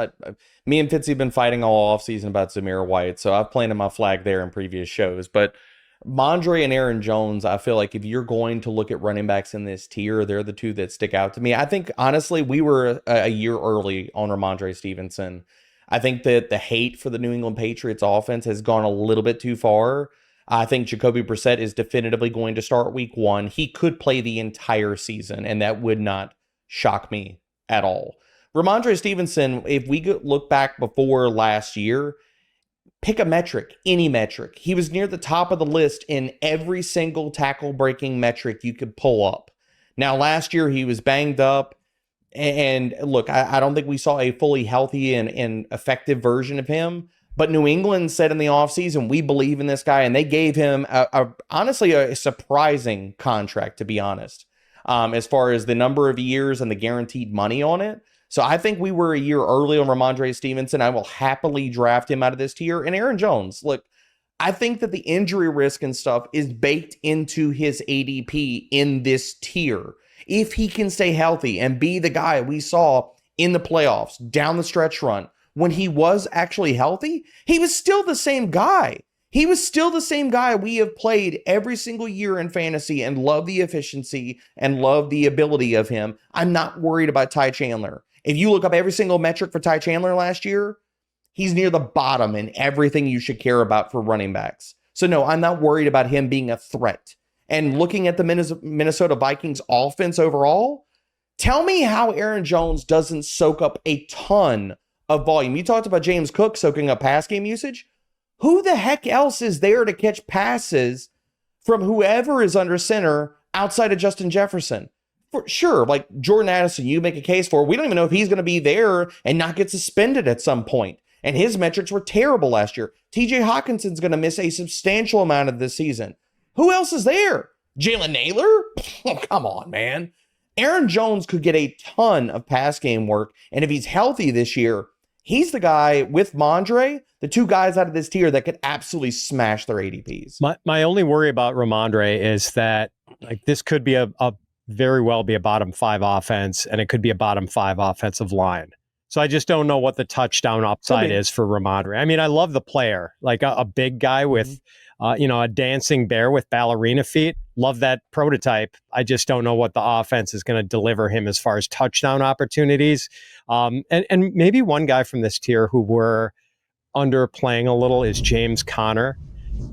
me and Fitzy have been fighting all offseason about Zamir White, so I've planted my flag there in previous shows. But Rhamondre and Aaron Jones, I feel like if you're going to look at running backs in this tier, they're the two that stick out to me. I think, honestly, we were a year early on Rhamondre Stevenson. I think that the hate for the New England Patriots offense has gone a little bit too far. I think Jacoby Brissett is definitively going to start week 1. He could play the entire season, and that would not shock me at all. Rhamondre Stevenson, if we look back before last year, pick a metric, any metric. He was near the top of the list in every single tackle breaking metric you could pull up. Now, last year he was banged up. And look, I don't think we saw a fully healthy and effective version of him. But New England said in the offseason, we believe in this guy. And they gave him, honestly, a surprising contract, to be honest, as far as the number of years and the guaranteed money on it. So I think we were a year early on Rhamondre Stevenson. I will happily draft him out of this tier. And Aaron Jones, look, I think that the injury risk and stuff is baked into his ADP in this tier. If he can stay healthy and be the guy we saw in the playoffs, down the stretch run, when he was actually healthy, he was still the same guy. He was still the same guy we have played every single year in fantasy and love the efficiency and love the ability of him. I'm not worried about Ty Chandler. If you look up every single metric for Ty Chandler last year, he's near the bottom in everything you should care about for running backs. So no, I'm not worried about him being a threat. And looking at the Minnesota Vikings offense overall, tell me how Aaron Jones doesn't soak up a ton of volume. You talked about James Cook soaking up pass game usage. Who the heck else is there to catch passes from whoever is under center outside of Justin Jefferson? For sure, like Jordan Addison, you make a case for. We don't even know if he's going to be there and not get suspended at some point. And his metrics were terrible last year. TJ Hawkinson's going to miss a substantial amount of this season. Who else is there? Jalen Naylor? Oh, come on, man. Aaron Jones could get a ton of pass game work. And if he's healthy this year, he's the guy with Rhamondre, the two guys out of this tier that could absolutely smash their ADPs. My only worry about Rhamondre is that like this could be a very well be a bottom 5 offense, and it could be a bottom 5 offensive line. So I just don't know what the touchdown upside is for Rhamondre. I mean, I love the player, like a big guy with, a dancing bear with ballerina feet. Love that prototype. I just don't know what the offense is going to deliver him as far as touchdown opportunities. And maybe one guy from this tier who we're underplaying a little is James Conner.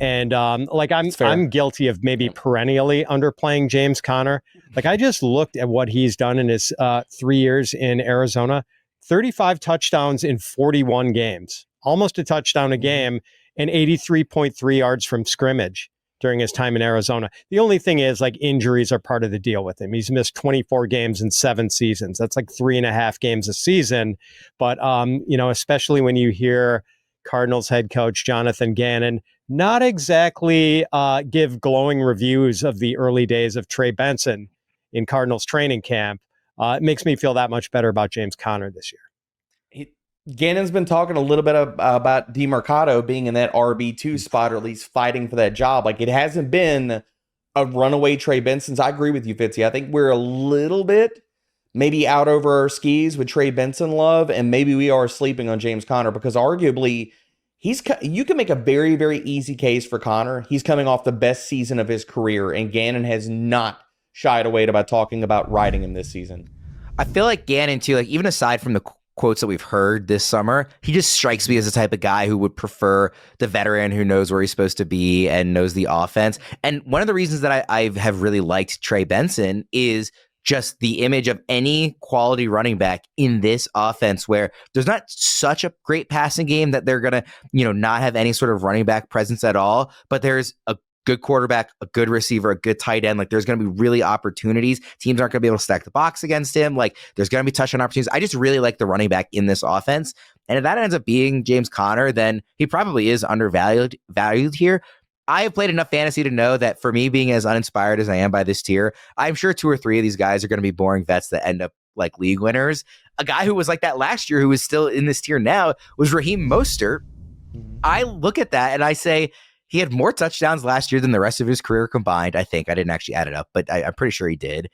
And I'm guilty of maybe perennially underplaying James Conner. Like I just looked at what he's done in his 3 years in Arizona. 35 touchdowns in 41 games, almost a touchdown a game, and 83.3 yards from scrimmage during his time in Arizona. The only thing is, like, injuries are part of the deal with him. He's missed 24 games in 7 seasons. That's like 3.5 games a season. But, especially when you hear Cardinals head coach Jonathan Gannon not exactly give glowing reviews of the early days of Trey Benson in Cardinals training camp, it makes me feel that much better about James Conner this year. Gannon's been talking a little bit about DeMarcado being in that RB2 spot, or at least fighting for that job. Like, it hasn't been a runaway Trey Benson's. I agree with you, Fitzy. I think we're a little bit maybe out over our skis with Trey Benson love, and maybe we are sleeping on James Conner because arguably you can make a very, very easy case for Conner. He's coming off the best season of his career, and Gannon has not shied away about talking about riding him this season. I feel like Gannon too, like even aside from the quotes that we've heard this summer, he just strikes me as the type of guy who would prefer the veteran who knows where he's supposed to be and knows the offense. And one of the reasons that I have really liked Trey Benson is just the image of any quality running back in this offense where there's not such a great passing game that they're going to, not have any sort of running back presence at all, but there's a good quarterback, a good receiver, a good tight end. Like there's going to be really opportunities. Teams aren't going to be able to stack the box against him. Like there's going to be touchdown opportunities. I just really like the running back in this offense. And if that ends up being James Conner, then he probably is valued here. I have played enough fantasy to know that for me being as uninspired as I am by this tier, I'm sure 2 or 3 of these guys are going to be boring vets that end up like league winners. A guy who was like that last year, who is still in this tier now, was Raheem Mostert. I look at that and I say, he had more touchdowns last year than the rest of his career combined. I think I didn't actually add it up, but I'm pretty sure he did.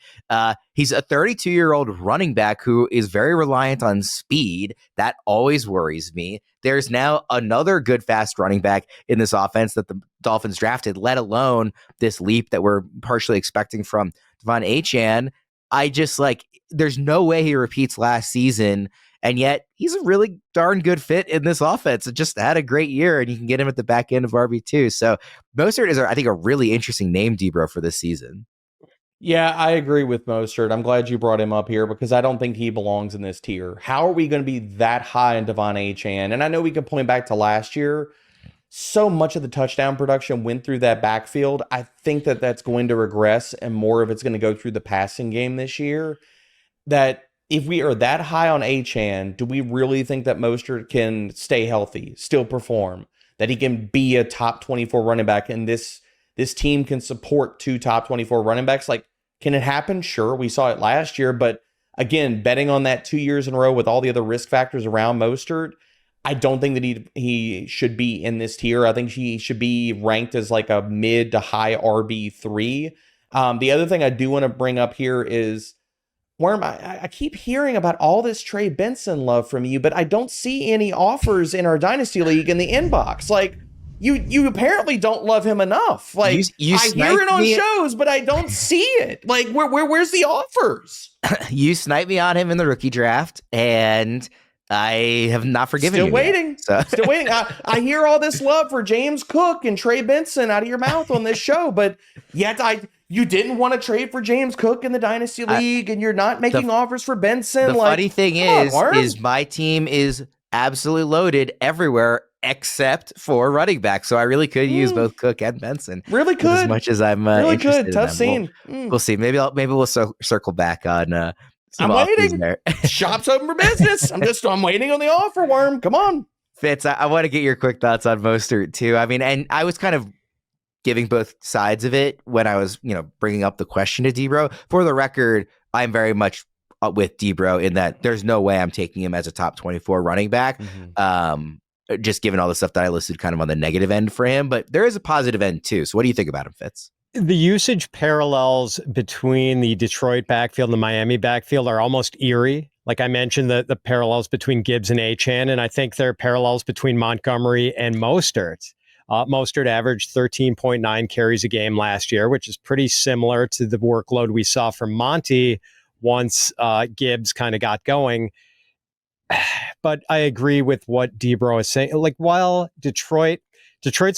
He's a 32-year-old running back who is very reliant on speed. That always worries me. There's now another good, fast running back in this offense that the Dolphins drafted, let alone this leap that we're partially expecting from Achane. I just there's no way he repeats last season. And yet he's a really darn good fit in this offense. It just had a great year, and you can get him at the back end of RB2. So Mostert is, I think, a really interesting name, Debro, for this season. Yeah, I agree with Mostert. I'm glad you brought him up here because I don't think he belongs in this tier. How are we going to be that high in Achane? And I know we can point back to last year. So much of the touchdown production went through that backfield. I think that that's going to regress, and more of it's going to go through the passing game this year. That if we are that high on Achane, do we really think that Mostert can stay healthy, still perform, that he can be a top 24 running back, and this team can support 2 top 24 running backs? Like, can it happen? Sure, we saw it last year, but again, betting on that 2 years in a row with all the other risk factors around Mostert, I don't think that he should be in this tier. I think he should be ranked as like a mid to high RB3. The other thing I do want to bring up here is, Worm, I keep hearing about all this Trey Benson love from you, but I don't see any offers in our Dynasty League in the inbox. Like, you apparently don't love him enough. Like, you I hear it on shows, but I don't see it. Like, where's the offers? You sniped me on him in the rookie draft, and I have not forgiven you. Still waiting. Still waiting. I hear all this love for James Cook and Trey Benson out of your mouth on this show, but yet you didn't want to trade for James Cook in the Dynasty League, and you're not making offers for Benson. The funny thing is my team is absolutely loaded everywhere except for running back. So I really could use both Cook and Benson. Really could. As much as I'm really interested could. Tough scene. We'll see. Maybe we'll circle back on. I'm waiting. Shop's open for business. I'm waiting on the offer, Worm. Come on, Fitz. I want to get your quick thoughts on Mostert too. I mean, and I was kind of giving both sides of it when I was, bringing up the question to Debro. For the record, I'm very much with Debro in that there's no way I'm taking him as a top 24 running back. Just given all the stuff that I listed kind of on the negative end for him, but there is a positive end too. So what do you think about him, Fitz? The usage parallels between the Detroit backfield and the Miami backfield are almost eerie. Like I mentioned, the parallels between Gibbs and Achane, and I think there are parallels between Montgomery and Mostert. Mostert averaged 13.9 carries a game last year, which is pretty similar to the workload we saw from Monty once Gibbs kind of got going. But I agree with what Debro is saying. Like, while Detroit's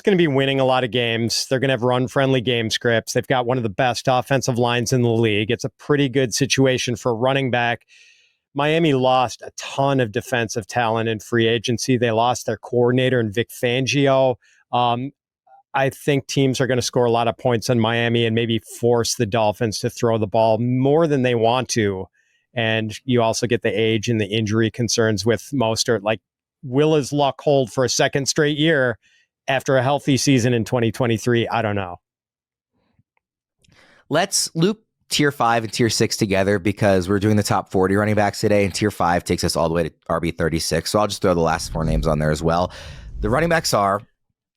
going to be winning a lot of games, they're going to have run-friendly game scripts. They've got one of the best offensive lines in the league. It's a pretty good situation for running back. Miami lost a ton of defensive talent in free agency. They lost their coordinator in Vic Fangio. I think teams are going to score a lot of points on Miami and maybe force the Dolphins to throw the ball more than they want to. And you also get the age and the injury concerns with Mostert. Like, will his luck hold for a second straight year after a healthy season in 2023? I don't know. Let's loop tier 5 and tier 6 together because we're doing the top 40 running backs today, and tier 5 takes us all the way to RB 36. So I'll just throw the last 4 names on there as well. The running backs are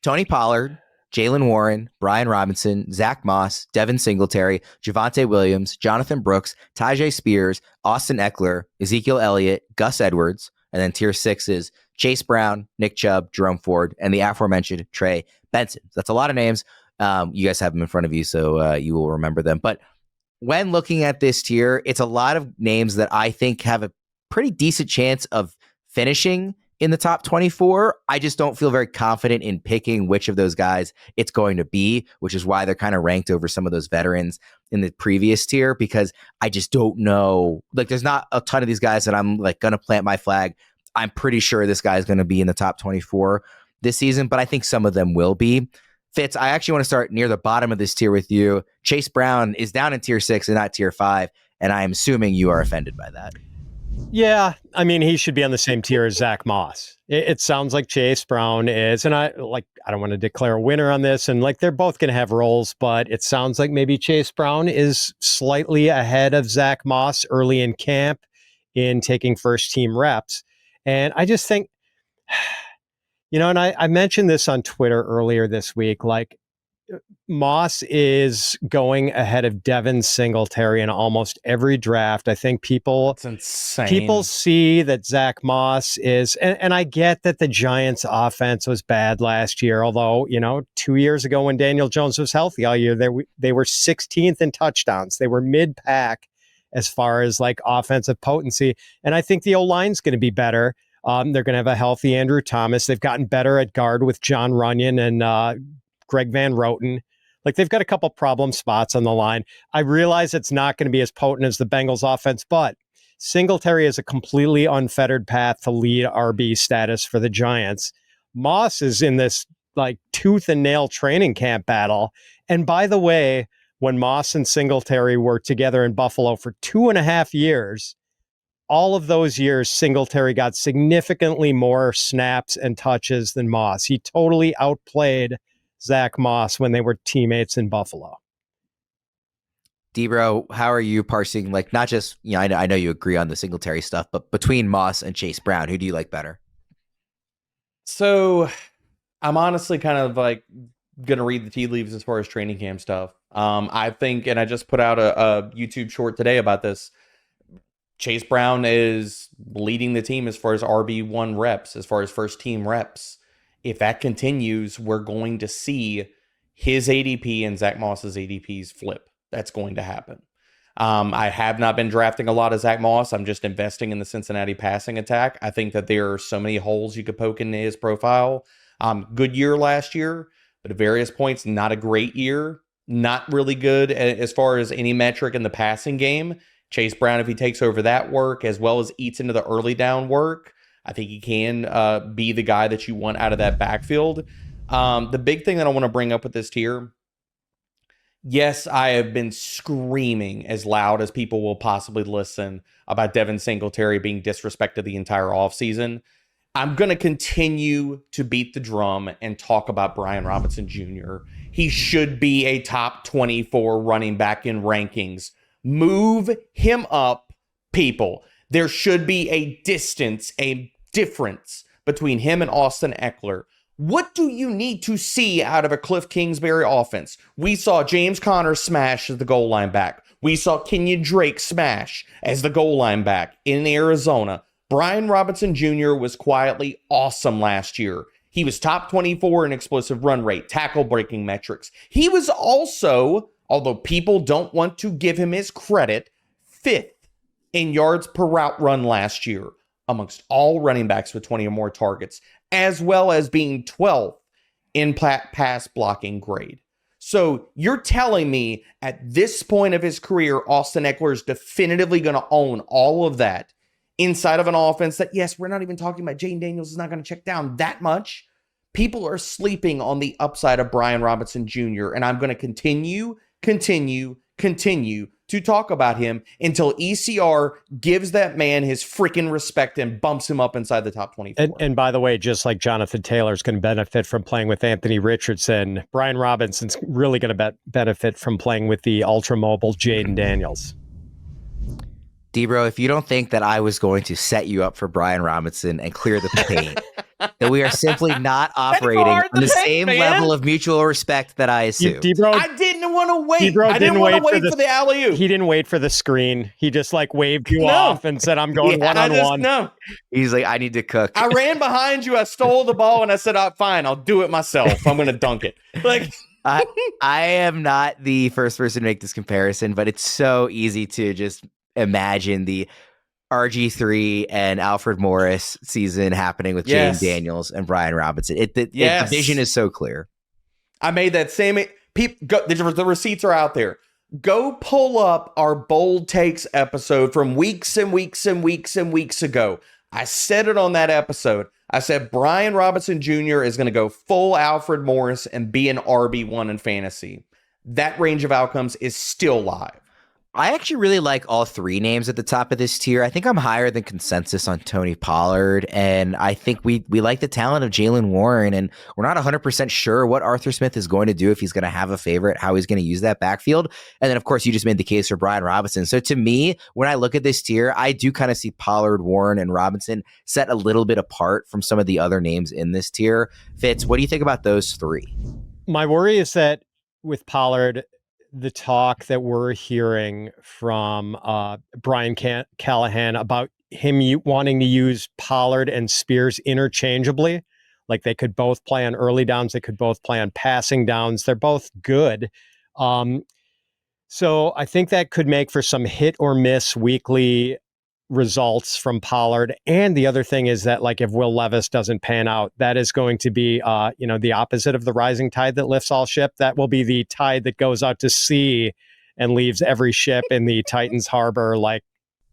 Tony Pollard, Jalen Warren, Brian Robinson, Zach Moss, Devin Singletary, Javonte Williams, Jonathan Brooks, Tajay Spears, Austin Eckler, Ezekiel Elliott, Gus Edwards, and then tier 6 is Chase Brown, Nick Chubb, Jerome Ford, and the aforementioned Trey Benson. That's a lot of names. You guys have them in front of you, so you will remember them. But when looking at this tier, it's a lot of names that I think have a pretty decent chance of finishing in the top 24. I just don't feel very confident in picking which of those guys it's going to be, which is why they're kind of ranked over some of those veterans in the previous tier, because I just don't know. Like, there's not a ton of these guys that I'm like going to plant my flag. I'm pretty sure this guy is going to be in the top 24 this season, but I think some of them will be. Fitz, I actually want to start near the bottom of this tier with you. Chase Brown is down in tier 6 and not tier 5, and I'm assuming you are offended by that. Yeah, I mean, he should be on the same tier as Zach Moss. It sounds like Chase Brown is, and I don't want to declare a winner on this, and like they're both going to have roles, but it sounds like maybe Chase Brown is slightly ahead of Zach Moss early in camp in taking first team reps. And I just think, and I mentioned this on Twitter earlier this week, like Moss is going ahead of Devin Singletary in almost every draft. I think people see that Zach Moss is, and I get that the Giants offense was bad last year, although, 2 years ago when Daniel Jones was healthy all year, they were 16th in touchdowns. They were mid-pack as far as like offensive potency. And I think the O-line's going to be better. They're going to have a healthy Andrew Thomas. They've gotten better at guard with John Runyon and Greg Van Roten. Like, they've got a couple problem spots on the line. I realize it's not going to be as potent as the Bengals offense, but Singletary is a completely unfettered path to lead RB status for the Giants. Moss is in this like tooth and nail training camp battle. And by the way, when Moss and Singletary were together in Buffalo for 2.5 years, all of those years, Singletary got significantly more snaps and touches than Moss. He totally outplayed Zach Moss when they were teammates in Buffalo. Debro, how are you parsing, like, not just, I know you agree on the Singletary stuff, but between Moss and Chase Brown, who do you like better? So I'm honestly kind of like going to read the tea leaves as far as training camp stuff. I think, and I just put out a YouTube short today about this, Chase Brown is leading the team as far as RB1 reps, as far as first team reps. If that continues, we're going to see his ADP and Zach Moss's ADPs flip. That's going to happen. I have not been drafting a lot of Zach Moss. I'm just investing in the Cincinnati passing attack. I think that there are so many holes you could poke in his profile. Good year last year, but at various points, not a great year. Not really good as far as any metric in the passing game. Chase Brown, if he takes over that work as well as eats into the early down work, I think he can be the guy that you want out of that backfield. The big thing that I want to bring up with this tier, yes, I have been screaming as loud as people will possibly listen about Devin Singletary being disrespected the entire offseason. I'm going to continue to beat the drum and talk about Brian Robinson Jr. He should be a top 24 running back in rankings. Move him up, people. There should be a difference between him and Austin Eckler. What do you need to see out of a Cliff Kingsbury offense? We saw James Conner smash as the goal line back. We saw Kenyon Drake smash as the goal line back in Arizona. Brian Robinson Jr. was quietly awesome last year. He was top 24 in explosive run rate, tackle breaking metrics. He was also, although people don't want to give him his credit, 5th in yards per route run last year amongst all running backs with 20 or more targets, as well as being 12th in pass blocking grade. So you're telling me at this point of his career, Austin Eckler is definitively going to own all of that inside of an offense that, yes, we're not even talking about Jaden Daniels is not going to check down that much. People are sleeping on the upside of Brian Robinson Jr., and I'm going to continue to talk about him until ECR gives that man his freaking respect and bumps him up inside the top 24. And by the way, just like Jonathan Taylor's going to benefit from playing with Anthony Richardson, Brian Robinson's really going to benefit from playing with the ultra-mobile Jaden Daniels. Debro, if you don't think that I was going to set you up for Brian Robinson and clear the paint that we are simply not operating hard on to the take, same man. level of mutual respect that I assumed. I didn't want to wait. D-Bro I didn't want to wait for the alley-oop. He didn't wait for the screen. He just like waved you No. off and said, I'm going one-on-one. No. He's like, I need to cook. I ran behind you. I stole the ball, and I said, fine, I'll do it myself. I'm going to dunk it. Like, I am not the first person to make this comparison, but it's so easy to just imagine the RG3 and Alfred Morris season happening with James Daniels and Brian Robinson. The vision is so clear. I made that same. The receipts are out there. Go pull up our bold takes episode from weeks and weeks and weeks and weeks ago. I said it on that episode. I said Brian Robinson Jr. is going to go full Alfred Morris and be an RB1 in fantasy. That range of outcomes is still live. I actually really like all three names at the top of this tier. I think I'm higher than consensus on Tony Pollard, and I think we like the talent of Jaylen Warren, and we're not 100% sure what Arthur Smith is going to do, if he's going to have a favorite, how he's going to use that backfield. And then, of course, you just made the case for Brian Robinson. So to me, when I look at this tier, I do kind of see Pollard, Warren, and Robinson set a little bit apart from some of the other names in this tier. Fitz, what do you think about those three? My worry is that with Pollard, the talk that we're hearing from Brian Callahan about him wanting to use Pollard and Spears interchangeably, like they could both play on early downs, they could both play on passing downs. They're both good. So I think that could make for some hit or miss weekly results from Pollard. And the other thing is that, like, if Will Levis doesn't pan out, that is going to be, the opposite of the rising tide that lifts all ship. That will be the tide that goes out to sea and leaves every ship in the Titans harbor, like,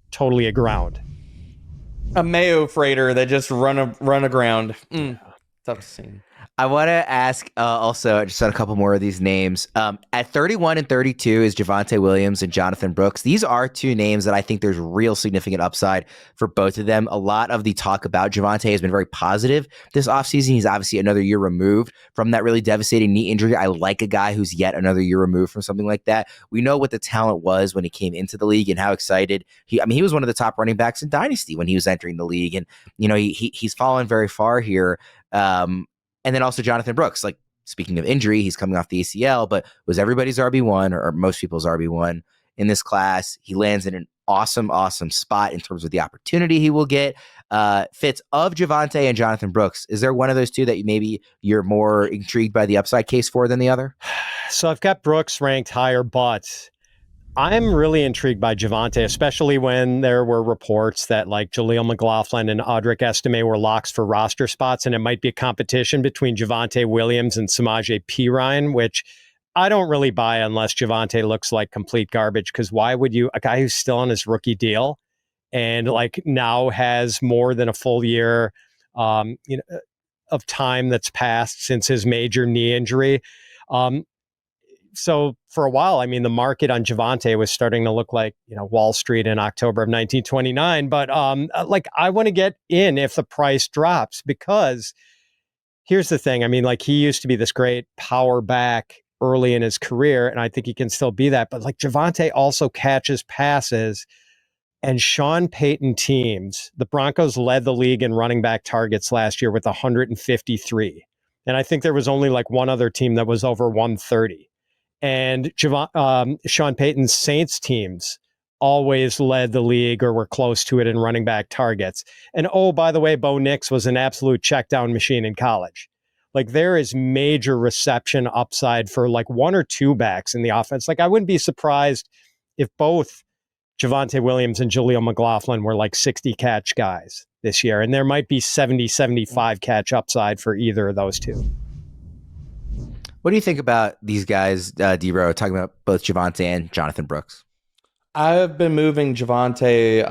totally aground. A Mayo freighter that just run aground. Tough to see. I want to ask also just on a couple more of these names. At 31 and 32 is Javonte Williams and Jonathon Brooks. These are two names that I think there's real significant upside for both of them. A lot of the talk about Javonte has been very positive this offseason. He's obviously another year removed from that really devastating knee injury. I like a guy who's yet another year removed from something like that. We know what the talent was when he came into the league and how excited he was one of the top running backs in Dynasty when he was entering the league. And, he's fallen very far here. And then also Jonathon Brooks, like, speaking of injury, he's coming off the ACL, but was everybody's RB1 or most people's RB1 in this class. He lands in an awesome spot in terms of the opportunity he will get. Fitz, of Javonte and Jonathon Brooks, is there one of those two that maybe you're more intrigued by the upside case for than the other? So I've got Brooks ranked higher, but I'm really intrigued by Javonte, especially when there were reports that, like, Jaleel McLaughlin and Audric Estime were locks for roster spots, and it might be a competition between Javonte Williams and Samaje Perine, which I don't really buy unless Javonte looks like complete garbage, because why would you, a guy who's still on his rookie deal and, like, now has more than a full year of time that's passed since his major knee injury. So for a while, the market on Javonte was starting to look like, Wall Street in October of 1929. But I want to get in if the price drops, because here's the thing. He used to be this great power back early in his career, and I think he can still be that. But, like, Javonte also catches passes, and Sean Payton teams, the Broncos led the league in running back targets last year with 153. And I think there was only like one other team that was over 130. And Sean Payton's Saints teams always led the league or were close to it in running back targets. And oh, by the way, Bo Nix was an absolute check down machine in college. Like, there is major reception upside for like one or two backs in the offense. Like, I wouldn't be surprised if both Javonte Williams and Jaleel McLaughlin were like 60 catch guys this year. And there might be 70, 75 catch upside for either of those two. What do you think about these guys, D-Bro, talking about both Javonte and Jonathon Brooks? I've been moving Javonte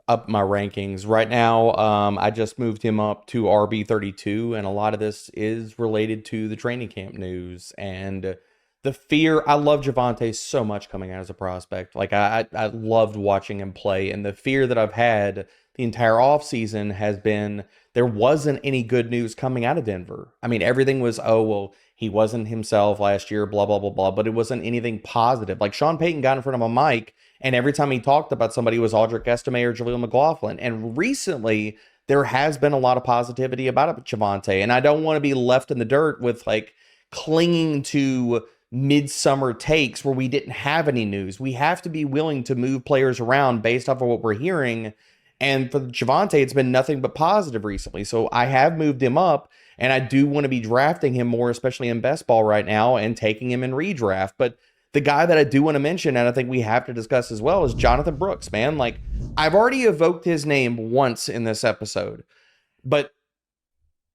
up my rankings. Right now, I just moved him up to RB32, and a lot of this is related to the training camp news and the fear. I love Javonte so much coming out as a prospect. Like, I loved watching him play, and the fear that I've had the entire offseason has been there wasn't any good news coming out of Denver. Everything was, oh, well, he wasn't himself last year, blah, blah, blah, blah, but it wasn't anything positive. Like, Sean Payton got in front of a mic, and every time he talked about somebody, it was Audric Estime or Jaleel McLaughlin. And recently, there has been a lot of positivity about it with Javonte. And I don't want to be left in the dirt with like clinging to midsummer takes where we didn't have any news. We have to be willing to move players around based off of what we're hearing. And for Javonte, it's been nothing but positive recently. So I have moved him up, and I do want to be drafting him more, especially in best ball right now, and taking him in redraft. But the guy that I do want to mention, and I think we have to discuss as well, is Jonathon Brooks, man. Like, I've already evoked his name once in this episode, but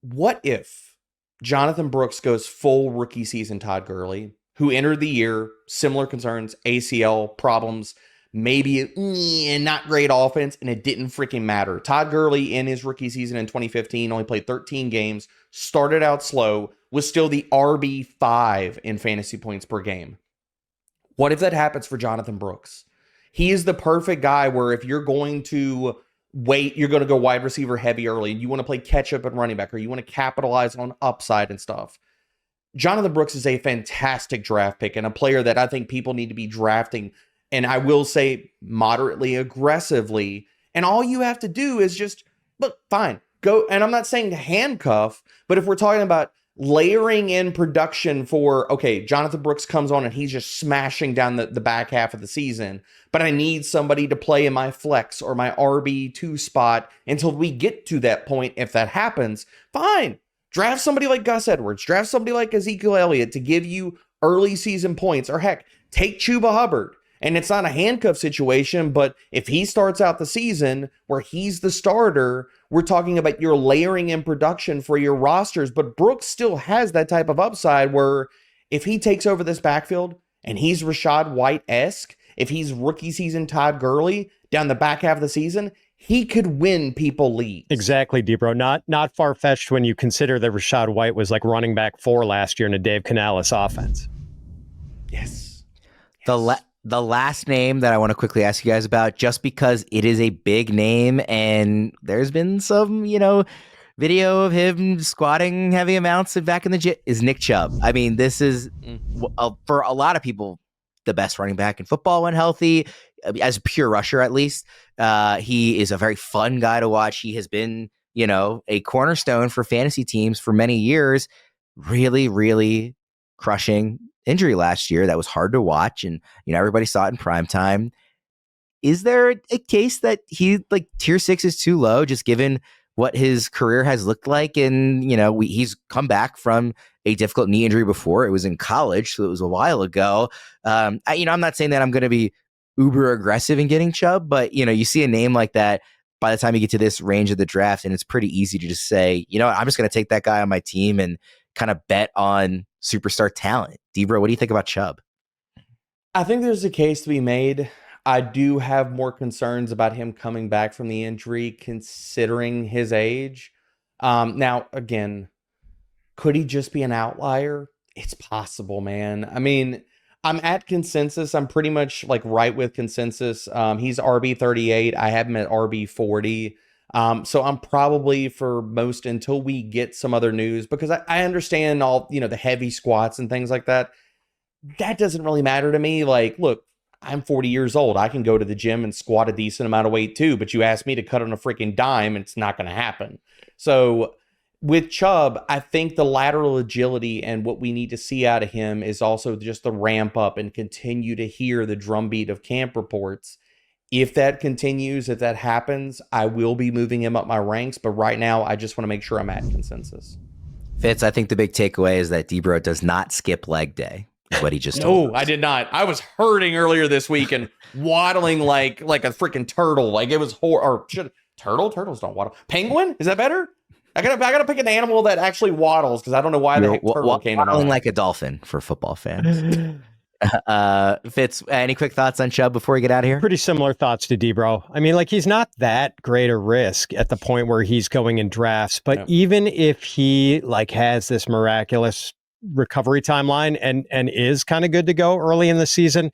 what if Jonathon Brooks goes full rookie season Todd Gurley, who entered the year, similar concerns, ACL problems, maybe not great offense, and it didn't freaking matter. Todd Gurley in his rookie season in 2015 only played 13 games, started out slow, was still the RB5 in fantasy points per game. What if that happens for Jonathon Brooks? He is the perfect guy where if you're going to wait, you're going to go wide receiver heavy early, and you want to play catch up and running back, or you want to capitalize on upside and stuff. Jonathon Brooks is a fantastic draft pick and a player that I think people need to be drafting, and I will say moderately aggressively. And all you have to do is just, look, fine, go. And I'm not saying to handcuff, but if we're talking about layering in production for, okay, Jonathon Brooks comes on and he's just smashing down the back half of the season, but I need somebody to play in my flex or my RB2 spot until we get to that point. If that happens, fine. Draft somebody like Gus Edwards, draft somebody like Ezekiel Elliott to give you early season points, or heck, take Chuba Hubbard. And it's not a handcuff situation, but if he starts out the season where he's the starter, we're talking about you're layering in production for your rosters. But Brooks still has that type of upside where if he takes over this backfield and he's Rachaad White-esque, if he's rookie season Todd Gurley down the back half of the season, he could win people leagues. Exactly, Debro. Not far-fetched when you consider that Rachaad White was like running back 4 last year in a Dave Canales offense. Yes. The last name that I want to quickly ask you guys about, just because it is a big name and there's been some, video of him squatting heavy amounts back in the gym, is Nick Chubb. I mean, this is, for a lot of people, the best running back in football when healthy, as a pure rusher at least. He is a very fun guy to watch. He has been, a cornerstone for fantasy teams for many years, really, really crushing injury last year that was hard to watch, and everybody saw it in prime time. Is there a case that he tier 6 is too low, just given what his career has looked like? And he's come back from a difficult knee injury before. It was in college, so it was a while ago. I'm not saying that I'm going to be uber aggressive in getting Chubb, but you see a name like that by the time you get to this range of the draft, and it's pretty easy to just say, I'm just going to take that guy on my team and kind of bet on superstar talent. Debro, what do you think about Chubb? I think there's a case to be made. I do have more concerns about him coming back from the injury, considering his age. Now, again, could he just be an outlier? It's possible, man. I mean, I'm at consensus. I'm pretty much right with consensus. He's RB 38. I have him at RB 40. So I'm probably, for most, until we get some other news, because I understand all, the heavy squats and things like that. That doesn't really matter to me. Look, I'm 40 years old. I can go to the gym and squat a decent amount of weight too, but you ask me to cut on a freaking dime, and it's not going to happen. So with Chubb, I think the lateral agility and what we need to see out of him is also just the ramp up and continue to hear the drumbeat of camp reports. If that continues, if that happens, I will be moving him up my ranks. But right now, I just want to make sure I'm at consensus. Fitz, I think the big takeaway is that Debro does not skip leg day, is what he just told us. No, I did not. I was hurting earlier this week and waddling like a freaking turtle. It was turtles don't waddle. Penguin? Is that better? I gotta pick an animal that actually waddles, because I don't know why the heck turtle came to mind. Waddling like a dolphin for football fans. Fitz, any quick thoughts on Chubb before we get out of here? Pretty similar thoughts to Debro. I mean, he's not that great a risk at the point where he's going in drafts, but even if he has this miraculous recovery timeline and is kind of good to go early in the season,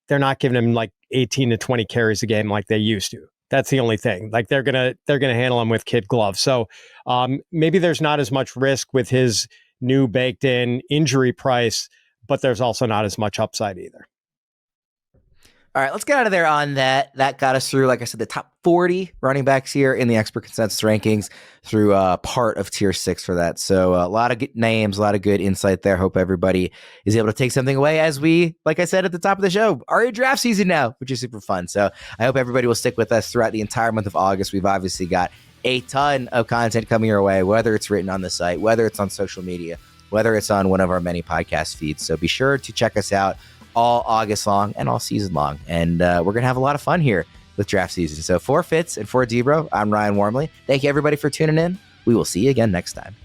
they're not giving him 18 to 20 carries a game like they used to. That's the only thing. They're gonna handle him with kid gloves. So maybe there's not as much risk with his new baked in injury price, but there's also not as much upside either. All right, let's get out of there on that. That got us through, like I said, the top 40 running backs here in the expert consensus rankings through part of tier 6 for that. So a lot of good names, a lot of good insight there. Hope everybody is able to take something away as we, like I said at the top of the show, are in draft season now, which is super fun. So I hope everybody will stick with us throughout the entire month of August. We've obviously got a ton of content coming your way, whether it's written on the site, whether it's on social media, whether it's on one of our many podcast feeds. So be sure to check us out all August long and all season long. And we're going to have a lot of fun here with draft season. So for Fitz and for Debro, I'm Ryan Wormeli. Thank you everybody for tuning in. We will see you again next time.